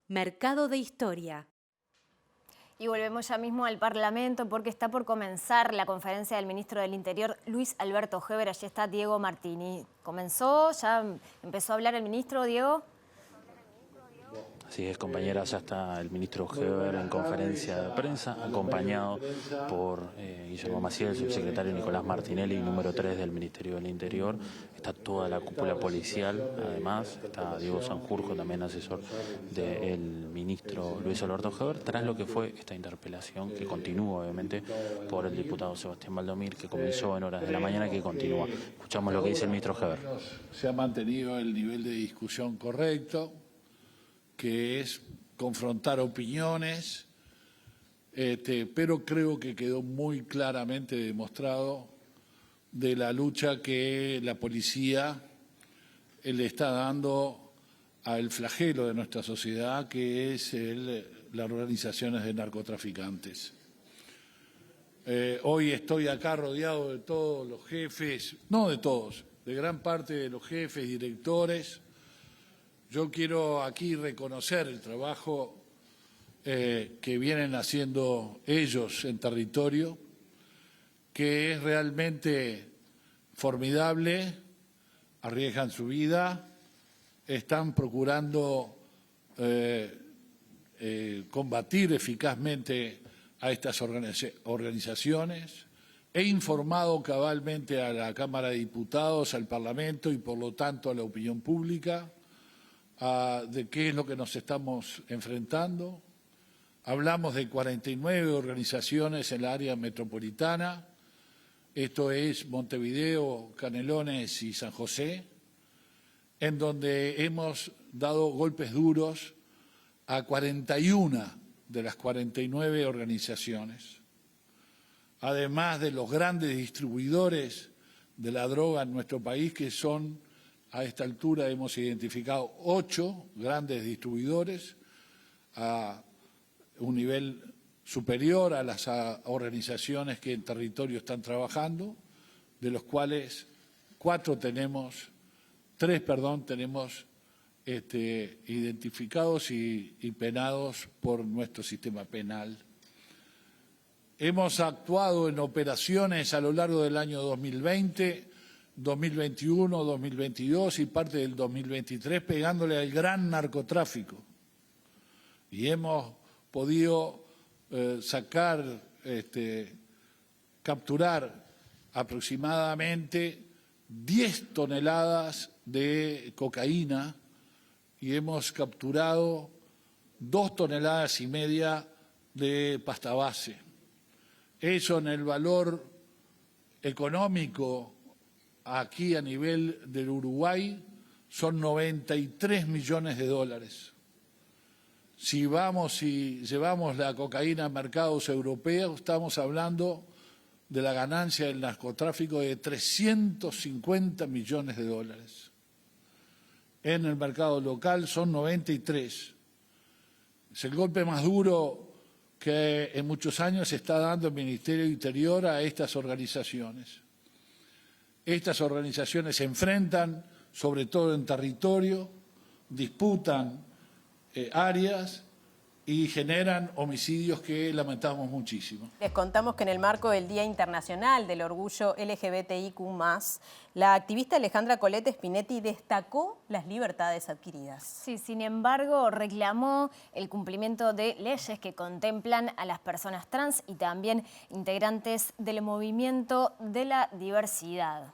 Mercado de Historia. Y volvemos ya mismo al Parlamento porque está por comenzar la conferencia del ministro del Interior, Luis Alberto Heber. Allí está Diego Martini. ¿Comenzó? ¿Ya empezó a hablar el ministro, Diego? Así es, compañera, ya está el ministro Heber en conferencia de prensa, acompañado por Guillermo Maciel, subsecretario Nicolás Martinelli, número 3 del Ministerio del Interior. Está toda la cúpula policial, además, está Diego Sanjurjo, también asesor del ministro Luis Alberto Heber, tras lo que fue esta interpelación, que continúa, obviamente, por el diputado Sebastián Valdomir, que comenzó en horas de la mañana, que continúa. Escuchamos lo que dice el ministro Heber. Se ha mantenido el nivel de discusión correcto, que es confrontar opiniones, pero creo que quedó muy claramente demostrado de la lucha que la policía le está dando al flagelo de nuestra sociedad, que es las organizaciones de narcotraficantes. Hoy estoy acá rodeado de todos los jefes, no de todos, de gran parte de los jefes, directores. Yo quiero aquí reconocer el trabajo que vienen haciendo ellos en territorio, que es realmente formidable, arriesgan su vida, están procurando combatir eficazmente a estas organizaciones, He informado cabalmente a la Cámara de Diputados, al Parlamento y por lo tanto a la opinión pública de qué es lo que nos estamos enfrentando. Hablamos de 49 organizaciones en la área metropolitana, esto es Montevideo, Canelones y San José, en donde hemos dado golpes duros a 41 de las 49 organizaciones. Además de los grandes distribuidores de la droga en nuestro país, que son, a esta altura hemos identificado 8 grandes distribuidores a un nivel superior a las organizaciones que en territorio están trabajando, de los cuales 3 tenemos identificados y penados por nuestro sistema penal. Hemos actuado en operaciones a lo largo del año 2020, 2021, 2022 y parte del 2023 pegándole al gran narcotráfico. Y hemos podido capturar aproximadamente 10 toneladas de cocaína y hemos capturado 2,5 toneladas de pasta base. Eso en el valor económico aquí a nivel del Uruguay son 93 millones de dólares. Si llevamos la cocaína a mercados europeos, estamos hablando de la ganancia del narcotráfico de 350 millones de dólares. En el mercado local son 93. Es el golpe más duro que en muchos años se está dando el Ministerio del Interior a estas organizaciones. Estas organizaciones se enfrentan, sobre todo en territorio, disputan áreas y generan homicidios que lamentamos muchísimo. Les contamos que en el marco del Día Internacional del Orgullo LGBTIQ+, la activista Alejandra Colette Spinetti destacó las libertades adquiridas. Sí, sin embargo, reclamó el cumplimiento de leyes que contemplan a las personas trans y también integrantes del movimiento de la diversidad.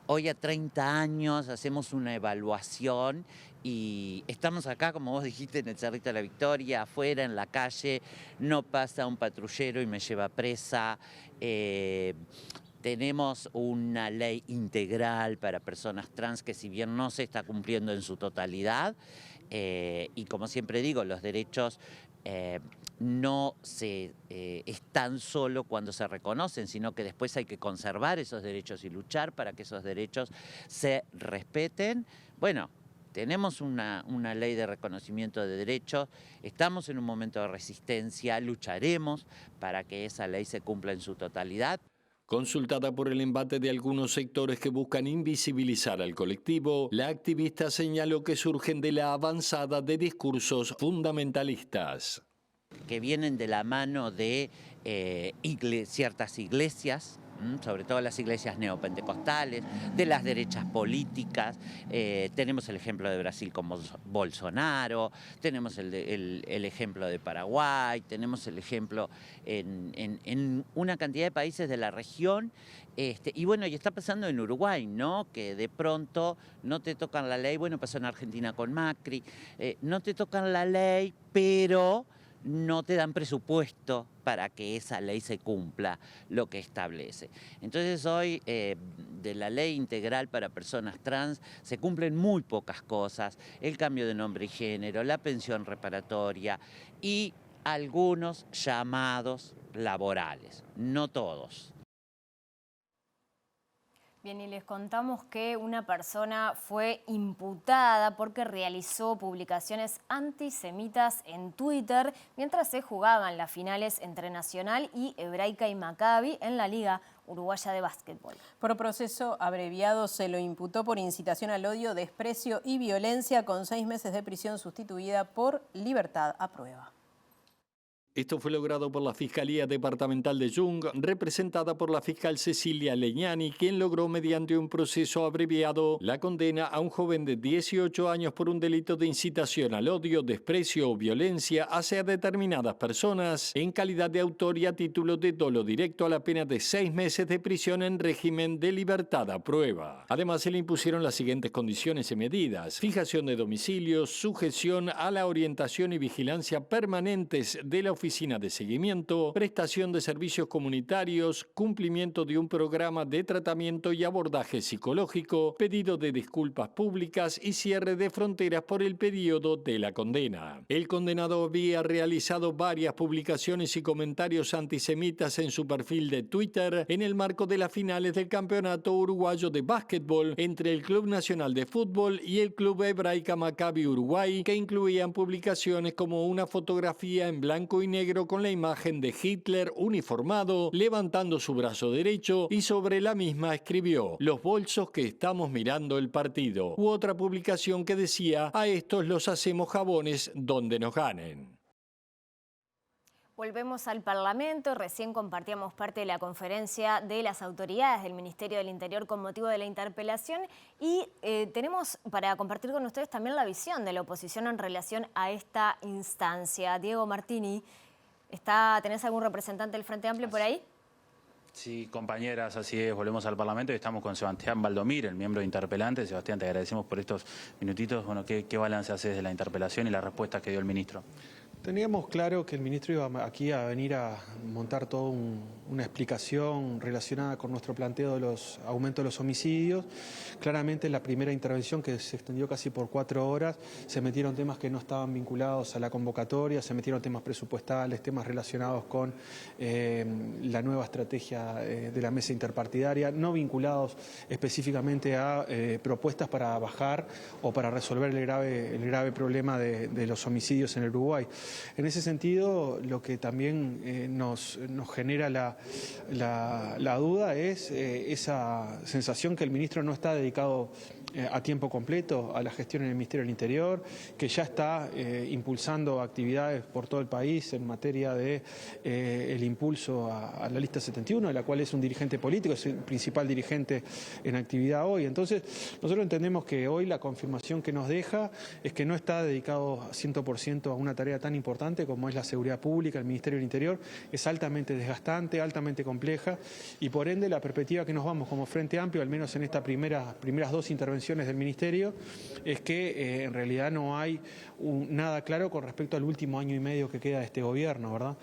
Hoy a 30 años hacemos una evaluación y estamos acá, como vos dijiste, en el Cerrito de la Victoria, afuera, en la calle, no pasa un patrullero y me lleva presa. Tenemos una ley integral para personas trans que si bien no se está cumpliendo en su totalidad, y como siempre digo, los derechos no se están solo cuando se reconocen, sino que después hay que conservar esos derechos y luchar para que esos derechos se respeten. Bueno, tenemos una ley de reconocimiento de derechos, estamos en un momento de resistencia, lucharemos para que esa ley se cumpla en su totalidad. Consultada por el embate de algunos sectores que buscan invisibilizar al colectivo, la activista señaló que surgen de la avanzada de discursos fundamentalistas. Que vienen de la mano de ciertas iglesias, sobre todo las iglesias neopentecostales, de las derechas políticas. Tenemos el ejemplo de Brasil con Bolsonaro, tenemos el ejemplo de Paraguay, tenemos el ejemplo en una cantidad de países de la región. Y bueno, y está pasando en Uruguay, ¿no? Que de pronto no te tocan la ley, bueno, pasó en Argentina con Macri, no te tocan la ley, pero no te dan presupuesto para que esa ley se cumpla lo que establece. Entonces hoy de la ley integral para personas trans se cumplen muy pocas cosas, el cambio de nombre y género, la pensión reparatoria y algunos llamados laborales, no todos. Bien, y les contamos que una persona fue imputada porque realizó publicaciones antisemitas en Twitter mientras se jugaban las finales entre Nacional y Hebraica y Maccabi en la Liga Uruguaya de Básquetbol. Por proceso abreviado se lo imputó por incitación al odio, desprecio y violencia con 6 meses de prisión sustituida por libertad a prueba. Esto fue logrado por la Fiscalía Departamental de Jung, representada por la fiscal Cecilia Leñani, quien logró mediante un proceso abreviado la condena a un joven de 18 años por un delito de incitación al odio, desprecio o violencia hacia determinadas personas en calidad de autor y a título de dolo directo a la pena de 6 meses de prisión en régimen de libertad a prueba. Además, se le impusieron las siguientes condiciones y medidas: fijación de domicilio, sujeción a la orientación y vigilancia permanentes de la oficina de seguimiento, prestación de servicios comunitarios, cumplimiento de un programa de tratamiento y abordaje psicológico, pedido de disculpas públicas y cierre de fronteras por el periodo de la condena. El condenado había realizado varias publicaciones y comentarios antisemitas en su perfil de Twitter en el marco de las finales del Campeonato Uruguayo de Básquetbol entre el Club Nacional de Fútbol y el Club Hebraica Maccabi Uruguay, que incluían publicaciones como una fotografía en blanco y negro con la imagen de Hitler uniformado, levantando su brazo derecho, y sobre la misma escribió: "Los bolsos que estamos mirando el partido", u otra publicación que decía: "A estos los hacemos jabones donde nos ganen". Volvemos al Parlamento. Recién compartíamos parte de la conferencia de las autoridades del Ministerio del Interior con motivo de la interpelación y tenemos para compartir con ustedes también la visión de la oposición en relación a esta instancia. Diego Martini, ¿tenés algún representante del Frente Amplio por ahí? Sí, compañeras, así es, volvemos al Parlamento y estamos con Sebastián Valdomir, el miembro interpelante. Sebastián, te agradecemos por estos minutitos. Bueno, ¿qué balance haces de la interpelación y la respuesta que dio el ministro? Teníamos claro que el ministro iba aquí a venir a montar toda una explicación relacionada con nuestro planteo de los aumentos de los homicidios. Claramente en la primera intervención, que se extendió casi por 4 horas, se metieron temas que no estaban vinculados a la convocatoria, se metieron temas presupuestales, temas relacionados con la nueva estrategia de la mesa interpartidaria, no vinculados específicamente a propuestas para bajar o para resolver el grave problema de los homicidios en el Uruguay. En ese sentido, lo que también nos genera la duda es esa sensación que el ministro no está dedicado a tiempo completo a la gestión en el Ministerio del Interior, que ya está impulsando actividades por todo el país en materia de el impulso a la lista 71, de la cual es un dirigente político, es el principal dirigente en actividad hoy. Entonces, nosotros entendemos que hoy la confirmación que nos deja es que no está dedicado 100% a una tarea tan importante como es la seguridad pública. El Ministerio del Interior es altamente desgastante, altamente compleja, y por ende la perspectiva que nos vamos como Frente Amplio, al menos en estas primeras 2 intervenciones del Ministerio, es que en realidad no hay nada claro con respecto al último año y medio que queda de este gobierno, ¿verdad?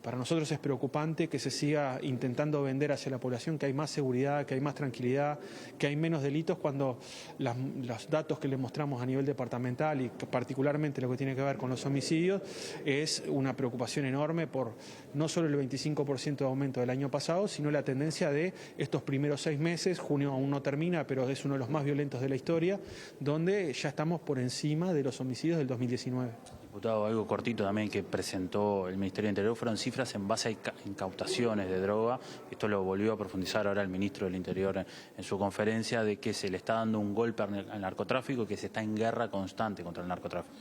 Para nosotros es preocupante que se siga intentando vender hacia la población que hay más seguridad, que hay más tranquilidad, que hay menos delitos, cuando los datos que le mostramos a nivel departamental y particularmente lo que tiene que ver con los homicidios es una preocupación enorme por no solo el 25% de aumento del año pasado, sino la tendencia de estos primeros 6 meses, junio aún no termina, pero es uno de los más violentos de la historia, donde ya estamos por encima de los homicidios del 2019. Diputado, algo cortito también que presentó el Ministerio del Interior fueron cifras en base a incautaciones de droga. Esto lo volvió a profundizar ahora el ministro del Interior en su conferencia, de que se le está dando un golpe al narcotráfico y que se está en guerra constante contra el narcotráfico.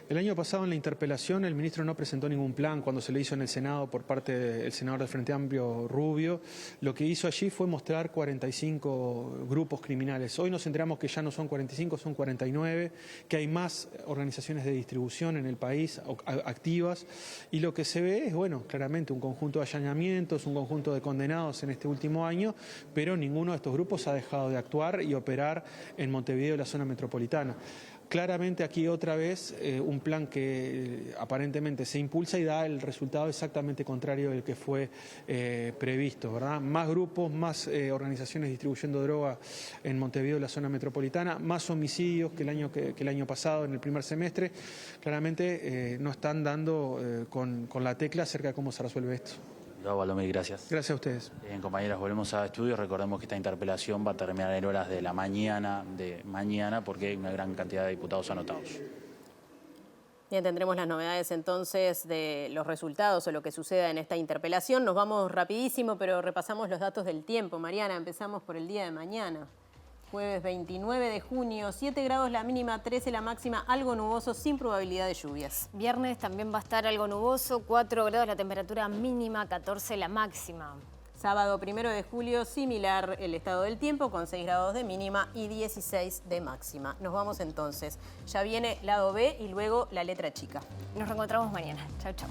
El año pasado en la interpelación el ministro no presentó ningún plan cuando se le hizo en el Senado por parte del senador del Frente Amplio, Rubio. Lo que hizo allí fue mostrar 45 grupos criminales. Hoy nos enteramos que ya no son 45, son 49, que hay más organizaciones de distribución en el país activas, y lo que se ve es, bueno, claramente un conjunto de allanamientos, un conjunto de condenados en este último año, pero ninguno de estos grupos ha dejado de actuar y operar en Montevideo y la zona metropolitana. Claramente aquí otra vez un plan que aparentemente se impulsa y da el resultado exactamente contrario del que fue previsto, ¿verdad? Más grupos, más organizaciones distribuyendo droga en Montevideo y la zona metropolitana, más homicidios que el año pasado en el primer semestre. Claramente no están dando con la tecla acerca de cómo se resuelve esto. Valdomir, gracias. Gracias a ustedes. Bien, compañeras, volvemos a estudio. Recordemos que esta interpelación va a terminar en horas de la mañana porque hay una gran cantidad de diputados anotados. Bien, tendremos las novedades entonces de los resultados o lo que suceda en esta interpelación. Nos vamos rapidísimo, pero repasamos los datos del tiempo. Mariana, empezamos por el día de mañana. Jueves 29 de junio, 7 grados la mínima, 13 la máxima, algo nuboso sin probabilidad de lluvias. Viernes también va a estar algo nuboso, 4 grados la temperatura mínima, 14 la máxima. Sábado 1 de julio, similar el estado del tiempo, con 6 grados de mínima y 16 de máxima. Nos vamos entonces. Ya viene lado B y luego la letra chica. Nos reencontramos mañana. Chau, chau.